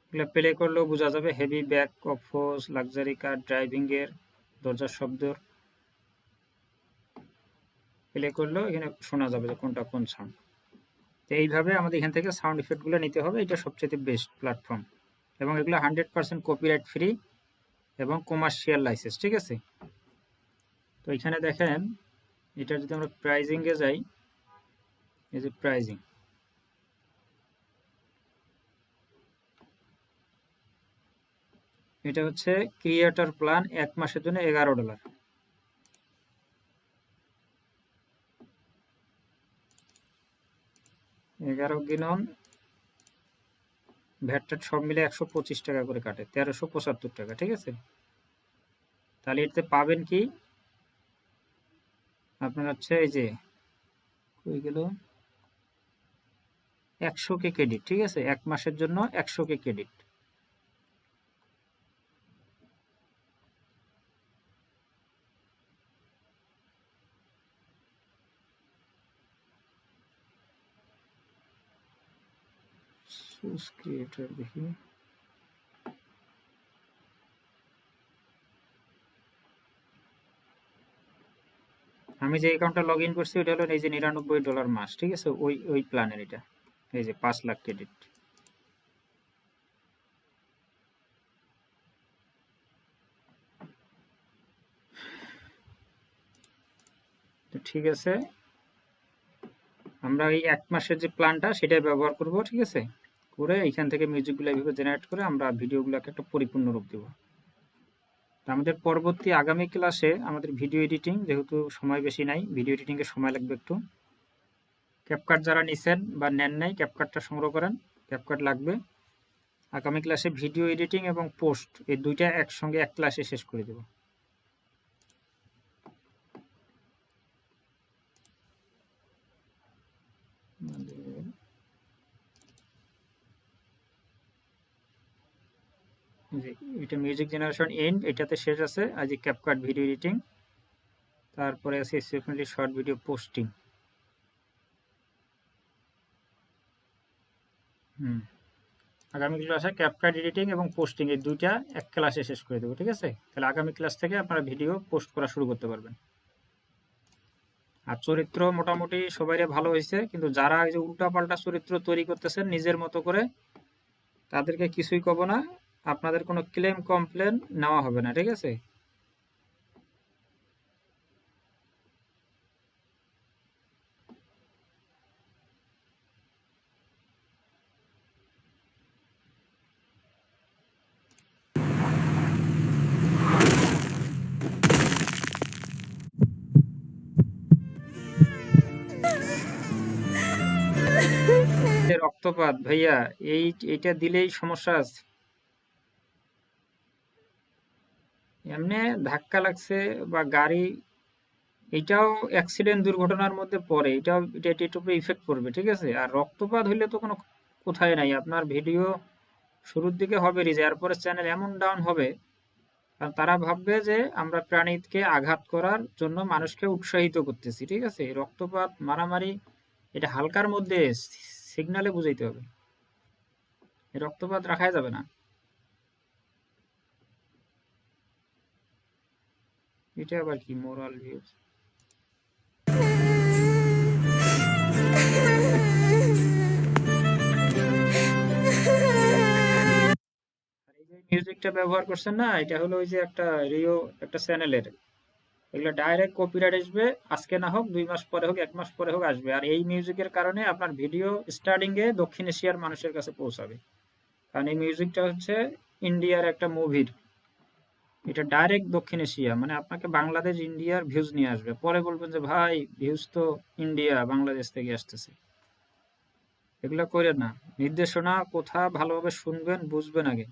এগুলো প্লে করলেও বোঝা যাবে। Heavy back of force, luxury car driving এর দরজার শব্দ প্লে করলেও এখানে শোনা যাবে যে কোনটা কোন সাউন্ড। তো এইভাবে আমাদের এখান থেকে সাউন্ড ইফেক্টগুলো নিতে হবে। এটা সবচেয়ে বেস্ট প্ল্যাটফর্ম এবং এগুলো 100% কপিরাইট ফ্রি এবং কমার্শিয়াল লাইসেন্স, ঠিক আছে? তো এখানে দেখেন, এটা যদি আমরা প্রাইজিংয়ে যাই, এই যে প্রাইজিং, এটা হচ্ছে ক্রিয়েটর প্ল্যান, 1 মাসের জন্য $11। $11 গিনন ভ্যাট ট্যাট সব মিলে 125 টাকা করে কাটে, 1375 টাকা। ঠিক আছে, তাহলে এতে পাবেন কি আপনার হচ্ছে এই যে কই গেল 100 কে ক্রেডিট। ঠিক আছে, 1 মাসের জন্য 100 কে ক্রেডিট। সোর্স ক্রিয়েটর দেখি, আমি যে অ্যাকাউন্টটা লগ ইন করছি ওটা হলো এই যে $99 মাস। ঠিক আছে, ওই প্ল্যানের এটা, এই যে 5 লাখ ক্রেডিট। তো ঠিক আছে, আমরা এই 1 মাসের যে প্ল্যানটা সেটাই ব্যবহার করব। ঠিক আছে, করে এখান থেকে মিউজিকগুলো এইভাবে জেনারেট করে আমরা ভিডিওগুলোকে একটা পরিপূর্ণ রূপ দেব। আমাদের পরবর্তী আগামী ক্লাসে আমাদের ভিডিও এডিটিং, যেহেতু সময় বেশি নাই, ভিডিও এডিটিংয়ে সময় লাগবে একটু। ক্যাপকাট যারা নিছেন বা নেন নাই, ক্যাপকাটটা সংগ্রহ করেন, ক্যাপকাট লাগবে। আগামী ক্লাসে ভিডিও এডিটিং এবং পোস্ট এই দুইটা একসঙ্গে এক ক্লাসে শেষ করে দেব। এটা মিউজিক জেনারেশন এন্ড, এটাতে শেষ আছে। আজ ক্যাপকাট ভিডিও এডিটিং, তারপরে আছে সেফলি শর্ট ভিডিও পোস্টিং। আগামী ক্লাসে ক্যাপকাট এডিটিং এবং পোস্টিং এই দুইটা এক ক্লাসে শেষ করে দেবো। ঠিক আছে, তাহলে আগামী ক্লাস থেকে আপনারা ভিডিও পোস্ট করা শুরু করতে পারবেন। আর চরিত্র মোটামুটি সবাইরে ভালো হয়েছে, কিন্তু যারা এই যে উল্টাপাল্টা চরিত্র তৈরি করতেছেন নিজের মতো করে, তাদেরকে কিছুই কব না, আপনাদের কোনো ক্লেম কমপ্লেন নেওয়া হবে না। ঠিক আছে, রক্তপাত ভাইয়া এইটা দিলেই সমস্যা আছে। এমনি ধাক্কা লাগছে বা গাড়ি, এটাও অ্যাক্সিডেন্ট দুর্ঘটনার মধ্যে পড়ে, এটার উপরে ইফেক্ট পড়বে। ঠিক আছে, আর রক্তপাত হইলে তো কোনো কোথায় নাই, আপনার ভিডিও শুরুর দিকে হবে রিচ, এরপরে চ্যানেল এমন ডাউন হবে, আর তারা ভাববে যে আমরা প্রাণীকে আঘাত করার জন্য মানুষকে উৎসাহিত করতেছি। ঠিক আছে, রক্তপাত মারামারি এটা হালকার মধ্যে সিগনালে বুঝাইতে হবে, রক্তপাত রাখাই যাবে না। এটা আবার কি মোরাল ভিউজ? মিউজিকটা ব্যবহার করছেন না, এটা হলো ওই যে একটা রিও একটা চ্যানেলের, এগুলো ডাইরেক্ট কপিরাইট আসবে, আজকে না হোক 2 মাস পরে হোক 1 মাস পরে হোক আসবে। আর এই মিউজিকের কারণে আপনার ভিডিও স্টার্টিং এ দক্ষিণ এশিয়ার মানুষের কাছে পৌঁছাবে, কারণ এই মিউজিকটা হচ্ছে ইন্ডিয়ার একটা মুভির, এটা ডাইরেক্ট দক্ষিণ এশিয়া, মানে আপনাকে বাংলাদেশ ইন্ডিয়ার ভিউজ নিয়ে আসবে, পরে বলবেন যে ভাই ভিউজ তো ইন্ডিয়া বাংলাদেশ থেকে আসতেছে। এগুলো করে না, নির্দেশনা কোথা ভালোভাবে শুনবেন বুঝবেন আগে।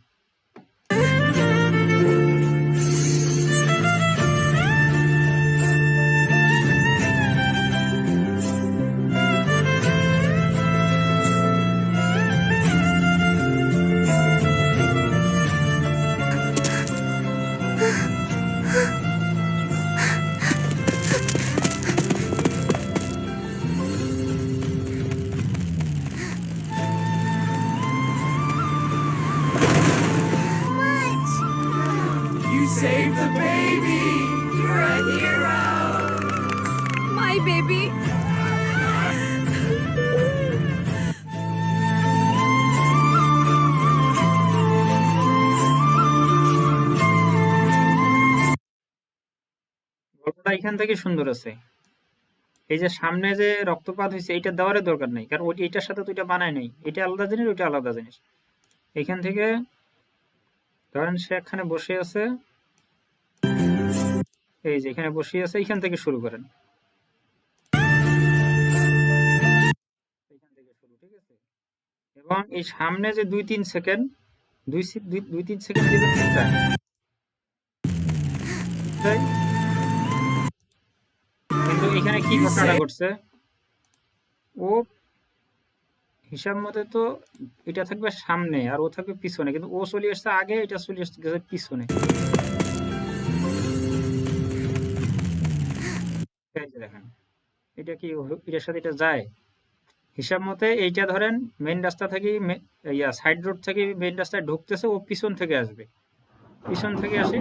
You saved the baby! You're a hero! My baby. গল্পটা এখান থেকে সুন্দর আছে। এই যে সামনে যে রক্তপাত হয়েছে এইটা দেওয়ার দরকার নাই, কারণ এইটার সাথে তো এটা বানায় নাই, এটা আলাদা জিনিস, ওইটা আলাদা জিনিস। এখান থেকে ধরেন সে এখানে বসে আছে, এই যে এখানে বসে আছে, এখান থেকে শুরু করেন, এখান থেকে শুরু। ঠিক আছে, এবং এই সামনে যে 2-3 সেকেন্ড 2-3 সেকেন্ড দিবেন কোনটা? তাই? কিন্তু এখানে কি ঘটনাটা ঘটছে, ও হিসাব মতে তো এটা থাকবে সামনে আর ও থাকবে পিছনে, কিন্তু ও চলে আসছে আগে, এটা চলে আসছে গেছে পিছনে। এই যে দেখেন, এটা কি এটার সাথে এটা যায়? হিসাব মতে এইটা ধরেন মেইন রাস্তা থেকে সাইড রোড থেকে মেইন রাস্তায় ঢুকতেছে, ও পিছন থেকে আসবে, পিছন থেকে আসে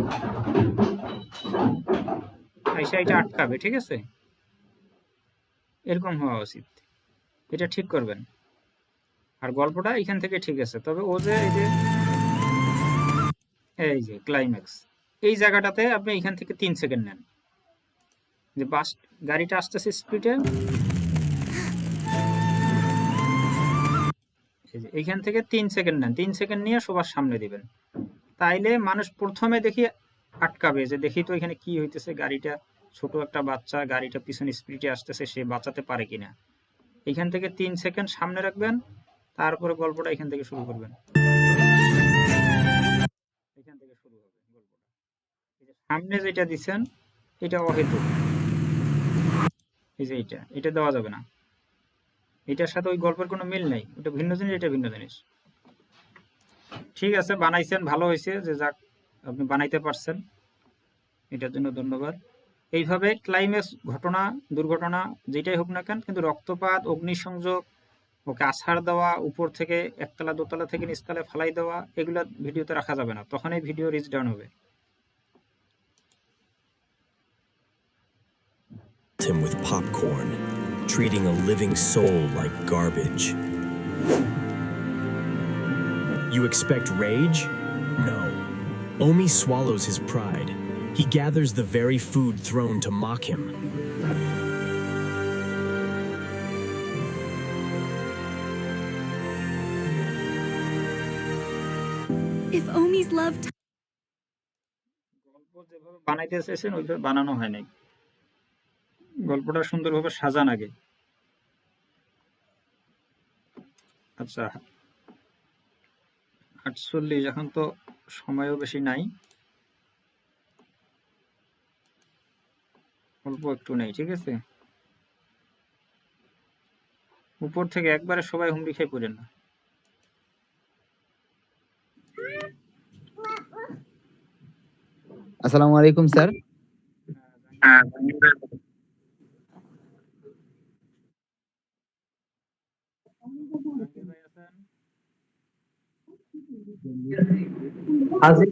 আইসা এটা আটকাবে, ঠিক আছে? এরকম হওয়া উচিত, এটা ঠিক করবেন। আর গল্পটা এখান থেকে ঠিক আছে, তবে ও যে এই যে ক্লাইম্যাক্স, এই জায়গাটাতে আপনি এখান থেকে 3 সেকেন্ড নেন, যে বাস গাড়িটা আসতেছে স্পিডে, এইখান থেকে 3 সেকেন্ড নেন, 3 সেকেন্ড নিয়ে সবার সামনে দিবেন। তাইলে মানুষ প্রথমে দেখি আটকাবে, যে দেখি তো এখানে কি হইতেছে, গাড়িটা ছোট একটা বাচ্চা, গাড়িটা পিছনে স্পিডে আসতেছে, সে বাঁচাতে পারে কিনা। এখান থেকে 3 সেকেন্ড সামনে রাখবেন, তারপরে গল্পটা এখান থেকে শুরু করবেন, এখান থেকে শুরু হবে গল্পটা। এই যে সামনে যেটা দিচ্ছেন এটা অহেতুক, এই যে এটা দেওয়া যাবে না, এটার সাথে ওই গল্পের কোনো মিল নেই, ওটা ভিন্ন জিনিস, এটা ভিন্ন জিনিস। ঠিক আছে, বানাইছেন, ভালো হয়েছে, যে যাক আপনি বানাইতে পারছেন, এটার জন্য ধন্যবাদ। এইভাবে ক্লাইম্যাক্স, ঘটনা দুর্ঘটনা যেটাই হোক না কেন, কিন্তু রক্তপাত, অগ্নিসংযোগ, ওকে আছাড় দেওয়া, উপর থেকে একতলা দোতলা থেকে নিচতলায় ফালাই দেওয়া, এগুলা ভিডিওতে রাখা যাবে না, তখনই ভিডিও রিচ ডাউন হবে। Him with popcorn, treating a living soul like garbage. You expect rage? No. Omi swallows his pride. He gathers the very food thrown to mock him. If Omi's love গল্প যেভাবে বানাইতে চেয়েছেন ওইভাবে বানানো হয় নাই, গল্পটা সুন্দরভাবে সাজান আগে। আচ্ছা 48, এখন তো সময়ও বেশি নাই, অল্প একটু নেই, ঠিক আছে? উপর থেকে একবারে সবাই হুমড়ি খেয়ে পড়েন না। আসসালামু আলাইকুম স্যার। জাহাঙ্গীর ভাই আছেন?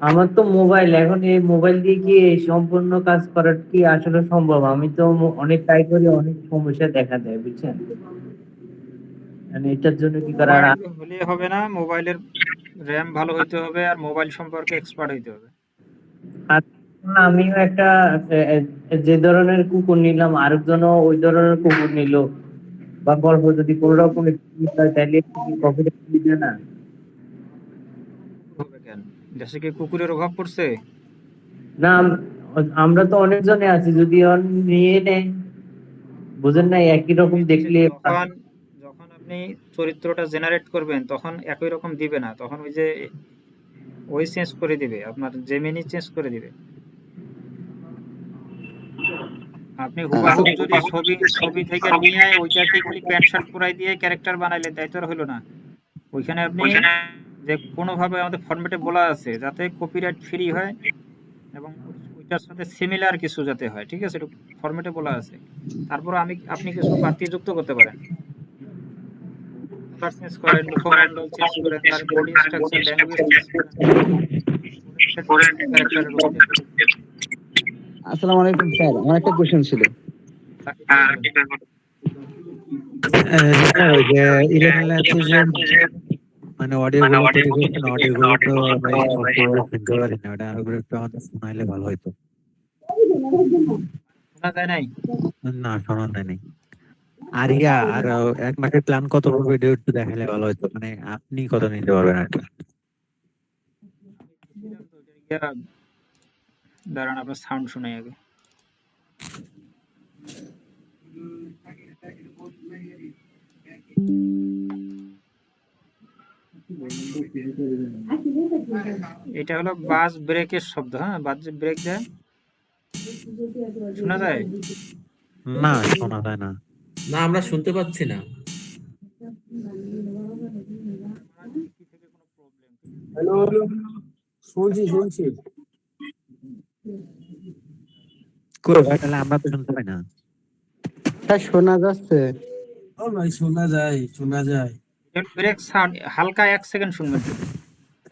আমার তো মোবাইল, এখন এই মোবাইল দিয়ে কি এই সম্পূর্ণ কাজ করা কি আসলে সম্ভব? আমি তো অনেক ট্রাই করি, অনেক সমস্যা দেখা দেয়, বুঝছেন? মানে এটার জন্য কি করার মোবাইল হলে হবে না, মোবাইলের র্যাম ভালো হইতে হবে আর মোবাইল সম্পর্কে এক্সপার্ট হইতে হবে। আমিও একটা যে ধরনের কুকুর নিলাম, আরেকজনও ওই ধরনের কুকুর নিল, বা গল্প যদি কোনো রকম তাহলে কপিটা দিবে না? হবে কেন, দেশে কি কুকুরের অভাব পড়ছে? না, আমরা তো অনেকজনে আছি, যদি নিয়ে নেয়, বুঝেন না, একই রকম দেখলে যখন যখন আপনি চরিত্রটা জেনারেট করবেন তখন একই রকম দিবে না, তখন ওই যে ওই চেঞ্জ করে দিবে, আপনার জেমিনি চেঞ্জ করে দিবে। আপনি হুবাহুব যদি ছবি থেকে নিয়ে ওইটাকে খালি প্যান্ট শার্ট পরাই দিয়ে ক্যারেক্টার বানাইলে তাই তো আর হলো না। ওইখানে আপনি যে কোনোভাবে আমাদের ফরম্যাটে বলা আছে যাতে কপিরাইট ফ্রি হয় এবং ওইটার সাথে সিমিলার কিছু যাতে হয়, ঠিক আছে, এটা ফরম্যাটে বলা আছে। তারপর আপনি কিছু বাড়তি যুক্ত করতে পারেন, কালার চেঞ্জ করেন, মুখমণ্ডল চেঞ্জ করেন, তার বডি স্ট্রাকচার, ল্যাঙ্গুয়েজ চেঞ্জ করেন, ক্যারেক্টারের উপর আসসালামু আলাইকুম স্যার, আমার একটা কোশ্চেন ছিল। ওই যে ইলেভেন ল্যাবসে যে মানে অডিও গুলো তৈরি করছেন, অডিও গুলো তো ভাই সম্পূর্ণ শুনতে পারি না, ওটা আরো করে একটু আমাদের শোনাইলে ভালো হইতো। শোনা যায় নাই? না, শোনা নাই। আর আর 1 মাসের প্ল্যান কত পড়বে এটা একটু দেখালে ভালো হইতো, মানে আপনি কত নিতে পারবেন আর কি। দাঁড়ান আপনার সাউন্ড শুনাই আগে। এটা হলো বাস ব্রেকের শব্দ, হ্যাঁ, বাস যে ব্রেক দেয় শোনা যায়। না, শোনা যায় না। না, আমরা শুনতে পাচ্ছি না। হ্যালো হ্যালো, শুনছি শুনছি। কই ভাই, তাহলে আমরা তো শুনতে পাই না। হ্যাঁ শোনা যাচ্ছে। ও ভাই শোনা যায় শোনা যায়। ব্রেক সাউন্ড হালকা 1 সেকেন্ড শুনবেন।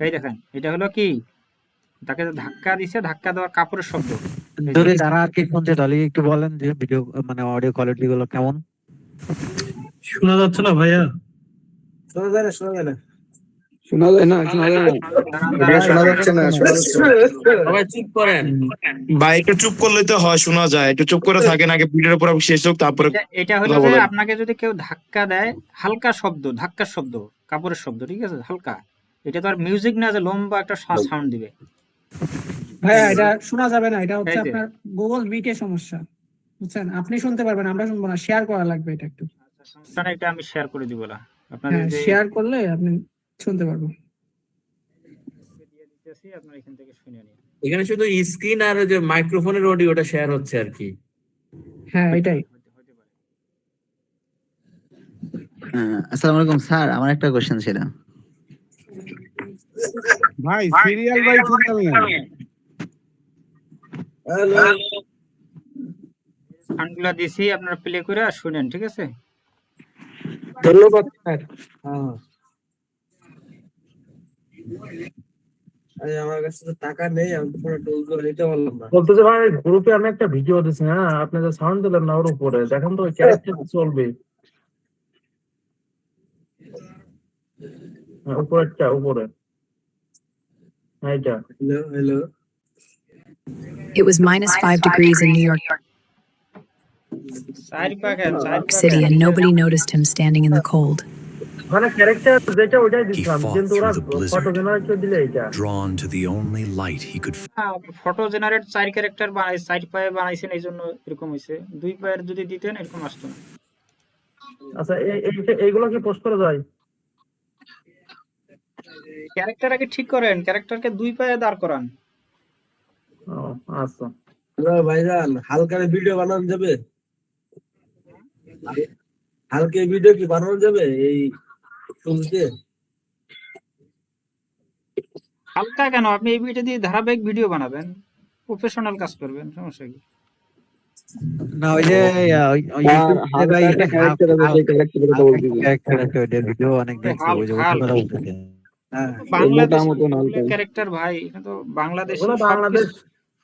এই দেখেন এটা হলো কি, তাকে ধাক্কা দিছে, ধাক্কা দেওয়ার কাপড়ের শব্দ। এই যে যদি যারা আর কি শুনছে তাহলে একটু বলেন যে ভিডিও মানে অডিও কোয়ালিটি গুলো কেমন? শোনা যাচ্ছে না ভাইয়া? শোনা যায় না শোনা যায় না। শোনা যায় না, শোনা যায় না। দাঁড়ান, শোনা দাঁড়ান, যাচ্ছে না, শোনা যাচ্ছে না। সবাই চুপ করেন। ভাই একটু চুপ করলে তো হয়, শোনা যায়। একটু চুপ করে থাকেন, আগে ভিডিওর উপর শেষ হোক, তারপরে এটা হলো কথা যে বলেন। আপনাকে যদি কেউ ধাক্কা দেয়, হালকা শব্দ, ধাক্কার শব্দ, কাপড়ের শব্দ, ঠিক আছে, হালকা। এটা তো আর মিউজিক না যে লম্বা একটা সাউন্ড দিবে। ভাইয়া এটা শোনা যাবে না, এটা হচ্ছে এই যে। আপনার গুগল মিটের সমস্যা, বুঝছেন? আপনি শুনতে পারবেন, আমরা শুনবো না। শেয়ার করা লাগবে এটা একটু। সমস্যা নাই, এটা আমি শেয়ার করে দিব না আপনাদের হ্যাঁ, যে শেয়ার করলে আপনি শুনতে পারবেন। দিয়ে দিতেছি, আপনারা এখান থেকে শুনে নিন। এখানে শুধু স্ক্রিন আর ওই যে মাইক্রোফোনের অডিওটা শেয়ার হচ্ছে আর কি। হ্যাঁ, এটাই। হতে পারে। আসসালামু আলাইকুম স্যার, আমার একটা কোশ্চেন ছিল। ভাই সিরিয়াল ভাই সিরিয়াল না। হ্যালো সাউন্ডগুলো দিছি, আপনারা প্লে করে আর শুনেন, ঠিক আছে? ধন্যবাদ স্যার। হ্যাঁ আমার কাছে তো টাকা নেই, আমি তো পুরো টোল করে নিতে পারলাম না। বলতেছে ভাই গ্রুপে আমি একটা ভিডিও দিছি, হ্যাঁ আপনি যে সাউন্ড দিলেন না ওর উপরে, দেখেন তো ক্যারেক্টার চলবে। হ্যাঁ, উপরেরটা উপরে। হ্যাঁ এটা। Hello hello. It was -5 degrees in New York City, and nobody noticed him standing in the cold. মানে ক্যারেক্টার যেটা ওটাই দিছিলাম, fought কিন্তু ওরা through the blizzard. Photo generator দিলে এটা। Drawn to the only light he could photo generate 4 character বানাই, 4 পায়ে বানাইছেন, এই জন্য এরকম হয়েছে। 2 পায়ের যদি দিতেন এরকম আসতো না। আচ্ছা এইগুলো কি পোস্ট করা যায়? ক্যারেক্টার আগে ঠিক করেন, ক্যারেক্টারকে 2 পায়ে দাঁড় করান। ও আচ্ছা। হ্যালো ভাইজান, হালকা ভিডিও বানানো যাবে? হালকা ভিডিও কি বানানো যাবে এই টুলস দিয়ে? হালকা কেন, আপনি এই ভিডিও দিয়ে ধারাবাহিক ভিডিও বানাবেন, প্রফেশনাল কাজ করবেন, সমস্যা কি? না ওই যে ইউটিউব থেকে একটা ক্যারেক্টার আছে, সেই ক্যারেক্টারের কথা বলছি। ক্যারেক্টার আছে, ওই ভিডিও অনেক দেখছি, ওই যে ওটা কথা বলতেছে। হ্যাঁ, বাংলাদেশ ক্যারেক্টার ভাই, এটা তো বাংলাদেশী, ওগুলো বাংলাদেশ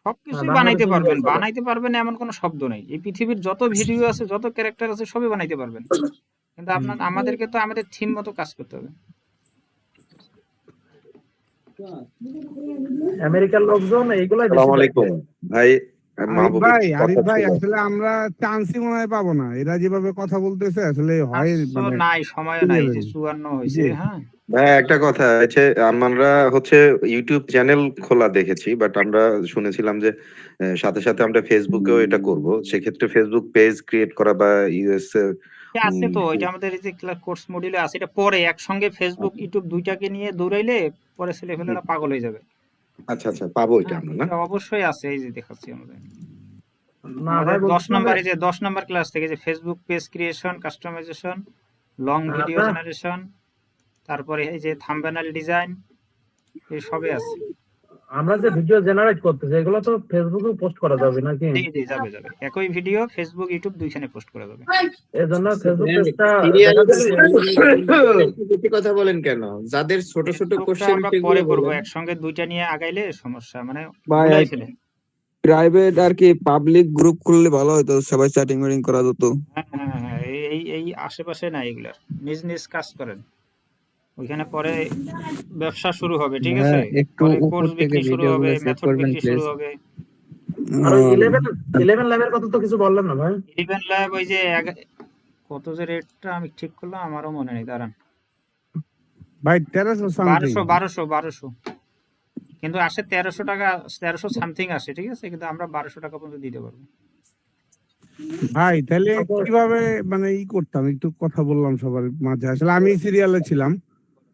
সবকিছু বানাইতে পারবেন, বানাইতে পারবেন এমন কোনো শব্দ নেই। এই পৃথিবীর যত ভিডিও আছে, যত ক্যারেক্টার আছে, সবই বানাইতে পারবেন, কিন্তু আমাদেরকে তো আমাদের থিম মতো কাজ করতে হবে। আমেরিকার লোকজন এইগুলাই বেশি আসসালামু আলাইকুম ভাই। আরিফ ভাই আসলে আমরা চান্সই মনে হয় পাবো না, এরা যেভাবে কথা বলতেছে আসলে হয় মানে নাই, সময় নাই, যে 54 হয়েছে। হ্যাঁ ভাই একটা কথা আছে, আমরা হচ্ছে ইউটিউব চ্যানেল খোলা দেখেছি, বাট আমরা শুনেছিলাম যে সাথে সাথে আমরা ফেসবুকেও এটা করব। সেক্ষেত্রে ফেসবুক পেজ ক্রিয়েট করা বা ইউএস আছে তো, এটা আমাদের এই যে কোর্স মডিউলে আছে। এটা পরে একসঙ্গে ফেসবুক ইউটিউব দুইটাকে নিয়ে দৌড়াইলে পরে ছেলেপেলেরা পাগল হয়ে যাবে। আচ্ছা আচ্ছা, পাবো এটা আমরা না? এটা অবশ্যই আছে, এই যে দেখাচ্ছি আমাদের। না ভাই 10 নাম্বার, এই যে 10 নাম্বার ক্লাস থেকে যে Facebook page creation, customisation, long video generation, তারপরে এই যে থাম্বনেল ডিজাইন, এই সবই আছে। আমরা যে ভিডিও জেনারেট করতেছি এগুলো তো ফেসবুকে পোস্ট করা যাবে নাকি? জি জি, যাবে যাবে, একই ভিডিও ফেসবুক ইউটিউব দুইখানে পোস্ট করা যাবে। এজন্য ফেসবুক পেজটা বেশি কথা বলেন কেন? যাদের ছোট ছোট কোশ্চেন আমরা পরে করব, একসঙ্গে দুইটা নিয়ে আগাইলে সমস্যা, মানে ভাই ভুলাই ফেলে। প্রাইভেট আর কি পাবলিক গ্রুপ খুললে ভালো হতো, সবাই চ্যাটিং মিটিং করা যেত। হ্যাঁ হ্যাঁ হ্যাঁ, এই আশেপাশে না, এগুলার নিজ নিজ কাজ করেন, ওইখানে পরে ব্যবসা শুরু হবে, ঠিক আছে? পরে কোর্স বিক্রি শুরু হবে, মেথড বিক্রি শুরু হবে। আর 11 ল্যাবের কথা তো কিছু বললেন না ভাই? 11 ল্যাব ওই যে কত যে রেটটা আমি ঠিক করলাম, আমারও মনে নেই, দাঁড়ান। ভাই 1300 সামথিং। 1200 কিন্তু আসে 1300 টাকা, 1300 সামথিং আসে, ঠিক আছে? কিন্তু আমরা 1200 টাকা পর্যন্ত দিতে পারবো। ভাই তাহলে কিভাবে মানে করতাম, একটু কথা বললাম সবার মাঝে। আসলে আমি সিরিয়ালে ছিলাম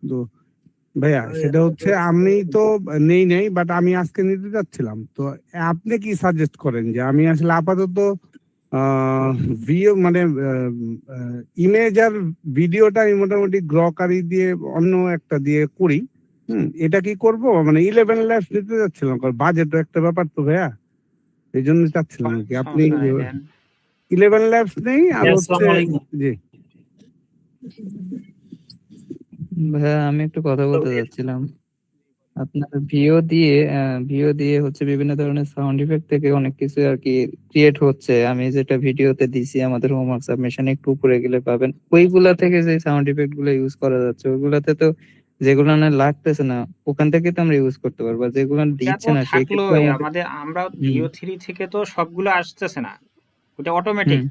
তো ভাইয়া সেটা হচ্ছে আমি তো নেই বাট আমি আজকে নিতে যাচ্ছিলাম, তো আপনি কি সাজেস্ট করেন যে আমি আসলে আপাতত ভিডিও মানে ইমেজ আর ভিডিওটা আমি মোটামুটি গ্রকারি দিয়ে অন্য একটা দিয়ে করি, এটা কি করব? মানে 11 ল্যাবস নিতে যাচ্ছিলাম, কারণ বাজেটও একটা ব্যাপার তো ভাইয়া, এই জন্য চাচ্ছিলাম কি আপনি 11 ল্যাবস নেই আর হচ্ছে জি ভাইয়া আমি একটু কথা বলতে চাচ্ছিলাম। আপনার ভিও দিয়ে হচ্ছে বিভিন্ন ধরনের সাউন্ড ইফেক্ট থেকে অনেক কিছু আর কি ক্রিয়েট হচ্ছে। আমি যেটা ভিডিওতে দিছি আমাদের হোমওয়ার্ক সাবমিশনে একটু উপরে গেলে পাবেন, ওইগুলা থেকে যে সাউন্ড ইফেক্ট গুলো ইউজ করা যাচ্ছে ওইগুলাতে তো যেগুলো না লাগতেছে না ওখান থেকে তো আমরা ইউজ করতে পারবো, আর যেগুলো দিচ্ছে না সেই ক্ষেত্রে আমাদের আমরা ভিও 3 থেকে তো সবগুলো আসতেছে না, ওটা অটোমেটিক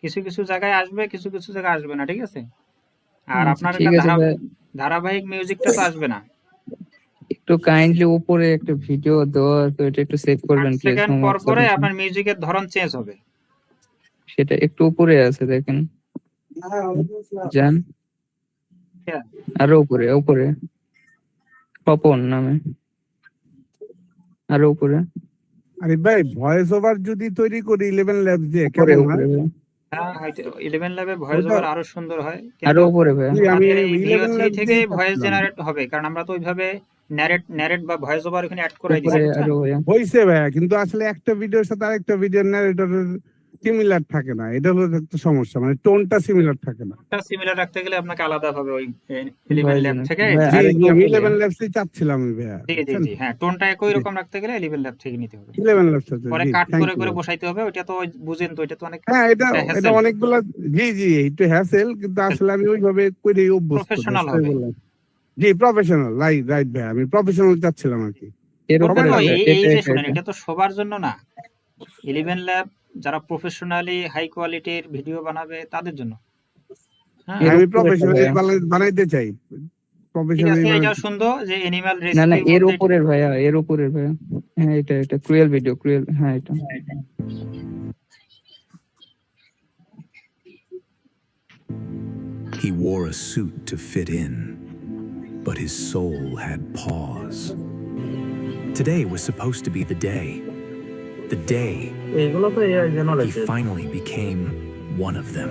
কিছু কিছু জায়গায় আসবে, কিছু কিছু জায়গায় আসবে না, ঠিক আছে? আর আপনার ঠিক এটা আছে ধারাবাহিক মিউজিকটা তো আসবে না। একটু কাইন্ডলি উপরে একটা ভিডিও দেওয়া, তো এটা একটু সেভ করবেন 8 প্লিজ। সেকেন্ড পর পরে আপনার মিউজিকের ধরন চেঞ্জ হবে। সেটা একটু উপরে আছে দেখেন, যান আরো উপরে উপরে পপন নামে আরো উপরে। আরে ভাই ভয়েস ওভার যদি তৈরি করি 11 ল্যাবস দিয়ে উপরে কেমন উপরে হয়? ভাই, হ্যাঁ 11 ল্যাবে ভয়েস ওভার আরো সুন্দর হয়, আরো উপরে ভাই। আমি আমাদের এই ভিও 11 3 ল্যাবস থেকে দিয়েই ভয়েস চাচ্ছিলাম। জেনারেট হবে, কারণ আমরা তো ওইভাবে ন্যারেট বা ভয়েস ওভার এখানে অ্যাড করে উপরে দিয়েছি। আরো ভাইয়া। হইছে ভাইয়া, কিন্তু আসলে একটা ভিডিওর সাথে আরেকটা ভিডিওর ন্যারেটরের সিমিলার থাকে না, এটা হলো একটা সমস্যা, মানে টোনটা সিমিলার থাকে না। এটা সিমিলার রাখতে গেলে আপনাকে আলাদা ভাবে ওই 11 ল্যাব থেকে জি জি আমি 11 ল্যাবসই চাচ্ছিলাম ভাইয়া। জি হ্যাঁ, টোনটা একই রকম রাখতে গেলে 11 ল্যাব থেকে নিতে হবে। 11 ল্যাবস আছে পরে জি, কাট থ্যাংক করে ইউ। করে বসাইতে হবে, ওটা তো বুঝেন তো, এটা তো অনেক হ্যাঁ এটা hassle। অনেকগুলো জি একটু হ্যাসেল, কিন্তু আসলে আমি ওইভাবে করেই অভ্যস্ত। প্রফেশনাল হবে। জি প্রফেশনাল, রাইট ভাই, আমি প্রফেশনাল চাচ্ছিলাম আর কি। এর উপরে দেখো, ভাই, এই এটা যে এটা শুনেন, এটা। এটা তো সবার জন্য না। 11 ল্যাব যারা প্রফেশনালি হাই কোয়ালিটির ভিডিও বানাবে তাদের জন্য। হ্যাঁ এর আমি উপরে প্রফেশনালি ভাইয়া। বানাইতে চাই, ঠিক প্রফেশনালি আছে, এটাও সুন্দর যে অ্যানিমাল না না রেসিপির এর মধ্যে উপরের ভাইয়া, এর উপরের ভাইয়া। হ্যাঁ এটা ক্রুয়েল ভিডিও, ক্রুয়েল, হ্যাঁ এটা। He wore a suit to fit in, but his soul had paws. Today was supposed to be the day he finally became one of them.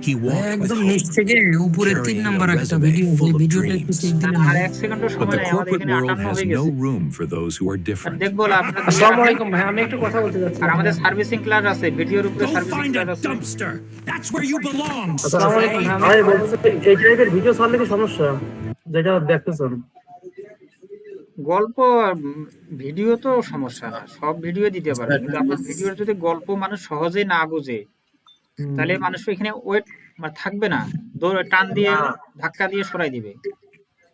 He walked with একদম hope, নিচ থেকে উপরে 3 carrying নাম্বার a একটা resume ভিডিও, full of ভিডিওটা একটু dreams. চেক দিলেন আর না? এক সেকেন্ডও But সময় the নেই, আমাদের corporate এখানে world 58 has হয়ে no গেছে। room for those who are R different. দেখবো আপনাদের আসসালামু আলাইকুম ভাই, আমি একটু কথা বলতে আর যাচ্ছিলাম। আমাদের সার্ভিসিং ক্লাস আছে, ভিডিওর উপরে Go servicing find class a আছে। dumpster. That's where you belong. আসসালামু আলাইকুম Stray. ভাই, আমি বলছি এই টাইপের ভিডিও ছাড়লে কি সমস্যা, যেটা দেখতেছেন? গল্প ভিডিও তো সমস্যা না, সব ভিডিও দিতে পারবে, কিন্তু আপনার ভিডিওর যদি গল্প মানুষ সহজেই না বুঝে তাহলে মানুষ এখানে ওয়েট থাকবে না, দৌড়ে টান দিয়ে ধাক্কা দিয়ে সরাই দিবে।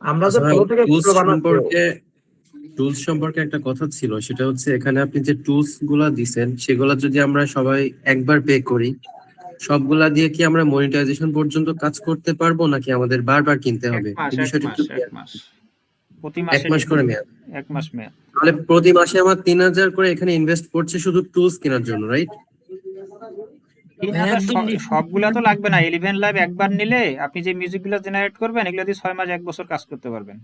আমরা যে ফলো থেকে ভিডিও বানাবো, টুলস সম্পর্কে একটা কথা ছিল, সেটা হচ্ছে এখানে আপনি যে টুলস গুলা দিছেন সেগুলা যদি আমরা সবাই একবার পে করি, সবগুলা দিয়ে কি আমরা মনিটাইজেশন পর্যন্ত কাজ করতে পারবো, নাকি আমাদের বারবার কিনতে হবে? এই বিষয়টা একটু এক মাস প্রতি এক মাসে মাস করে মেয়াদ। 1 মাস মেয়াদ। তাহলে প্রতি মাসে আমার 3000 করে এখানে ইনভেস্ট করছে শুধু টুলস কেনার জন্য, রাইট? 3000 সবগুলা তো লাগবে না। 11 লাইভ একবার নিলে আপনি যে মিউজিক গুলো জেনারেট করবেন এগুলো দিয়ে 6 মাস 1 বছর কাজ করতে পারবেন।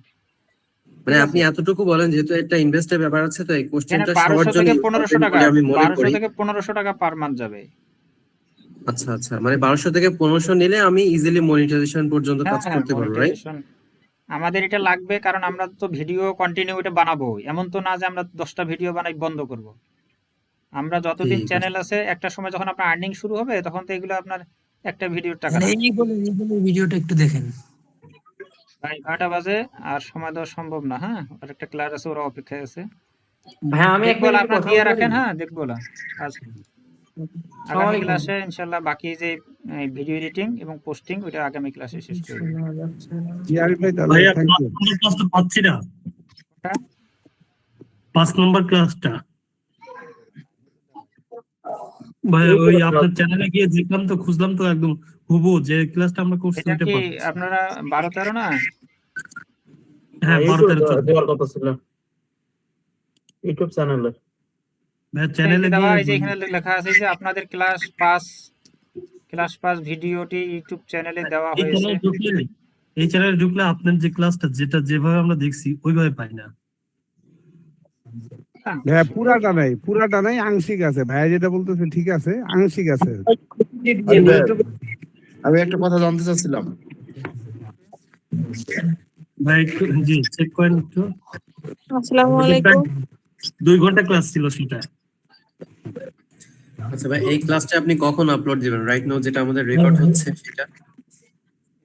মানে আপনি এতটুকু বলেন, যেহেতু একটা ইনভেস্টের ব্যাপার আছে, তো এই কোশ্চেনটা সবার 1200 জন্য থেকে 1500 টাকা, আমি মনে 1200 করি। থেকে 1500 টাকা পার মান্থ যাবে। আচ্ছা, মানে 1200 থেকে 1500 নিলে আমি ইজিলি মনিটাইজেশন পর্যন্ত কাজ করতে পারবো, রাইট? monetization আমাদের এটা লাগবে, কারণ আমরা তো ভিডিও কন্টিনিউ এটা বানাবো, এমন তো না যে আমরা 10টা ভিডিও বানাই বন্ধ করব। আমরা যতদিন ঠিক আছে। চ্যানেল আছে, একটা সময় যখন আপনার আর্নিং শুরু হবে তখন তো এগুলো আপনার একটা ভিডিওর টাকা না। এই বলে ভিডিওটা একটু দেখেন ভাই 12টা বাজে, আর সময় দেওয়া সম্ভব না। হ্যাঁ, আর একটা ক্লাস আছে, ওরা অপেক্ষায় আছে। ভাই। আমি দেখবো একবার আপনার দিয়ে রাখেন। হ্যাঁ দেখবো না আজ আগামী আলাইকুম। ক্লাসে ইনশাআল্লাহ বাকি যে ভিডিও এডিটিং এবং পোস্টিং ওইটা আগামী ক্লাসে শেষ করব। জি আরিফ ভাই তাহলে থ্যাংক ইউ। ক্লাসটা পাচ্ছি না, ওটা 5 নম্বর ক্লাসটা ভাই, ওই আপনার চ্যানেলে গিয়ে দেখলাম তো, খুঁজলাম তো, একদম হুবহু যে ক্লাসটা আমরা করছি এটা ওইটা কি পাচ্ছি। আপনারা 12-13 না? হ্যাঁ 12-13 দেওয়ার কথা ছিল ইউটিউব চ্যানেলে। ভাই চ্যানেলে দেওয়া গিয়ে এই যে এখানে লেখা আছে যে আপনাদের ক্লাস 5 ভিডিওটি ইউটিউব চ্যানেলে দেওয়া এই হয়েছে। চ্যানেল ঢুকলে এই চ্যানেলে ঢুকলে আপনার যে ক্লাসটা যেটা যেভাবে আমরা দেখছি ওইভাবে পাই না। ভাইয়া পুরাটা নাই আংশিক আছে, ভাইয়া যেটা বলতেছে ঠিক আছে, আংশিক আছে। আমি একটা কথা জানতে চাচ্ছিলাম। ভাই একটু জি চেক করেন একটু। আসসালামু আলাইকুম। 2 ঘন্টা ক্লাস ছিল সেটা। আচ্ছা ভাই, এই ক্লাসটা আপনি কখন আপলোড দিবেন? রাইট নাও যেটা আমাদের রেকর্ড হচ্ছে সেটা।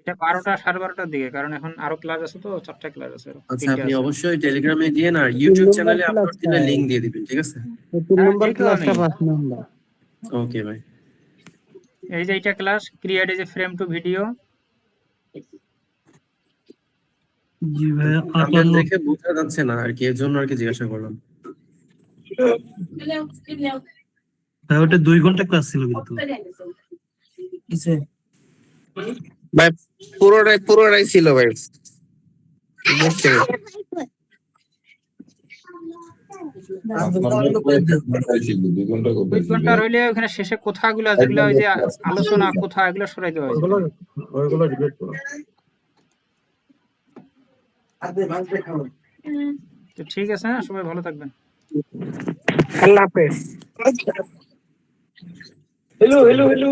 এটা 12টা 12:30টার দিকে, কারণ এখন আরো ক্লাস আছে তো, 4টা ক্লাস আছে। আচ্ছা, আপনি অবশ্যই টেলিগ্রামে দিয়ে না ইউটিউব চ্যানেলে আপলোড দিলে লিংক দিয়ে দিবেন, ঠিক আছে? 3 নম্বর ক্লাসটা 5 নম্বর। ওকে ভাই। এই যে এইটা class create as a frame to video. জি ভাই, আপনার দেখে বোঝা যাচ্ছে না আর কি, এর জন্য আর কি জিজ্ঞাসা করলাম। ভাই ওটা 2 ঘন্টা ক্লাস ছিল কিন্তু। ভাই পুরোটাই ছিল ভাই। বুঝছেন? 2 ঘন্টা রইলে ওখানে শেষে কথাগুলো যেগুলো ওই যে আলোচনা কথা এগুলো সরাইতে হয়। ওইগুলো ডিলিট করো। তো ঠিক আছে, হ্যাঁ, সবাই ভালো থাকবেন। আল্লাহ হাফেজ। হ্যালো।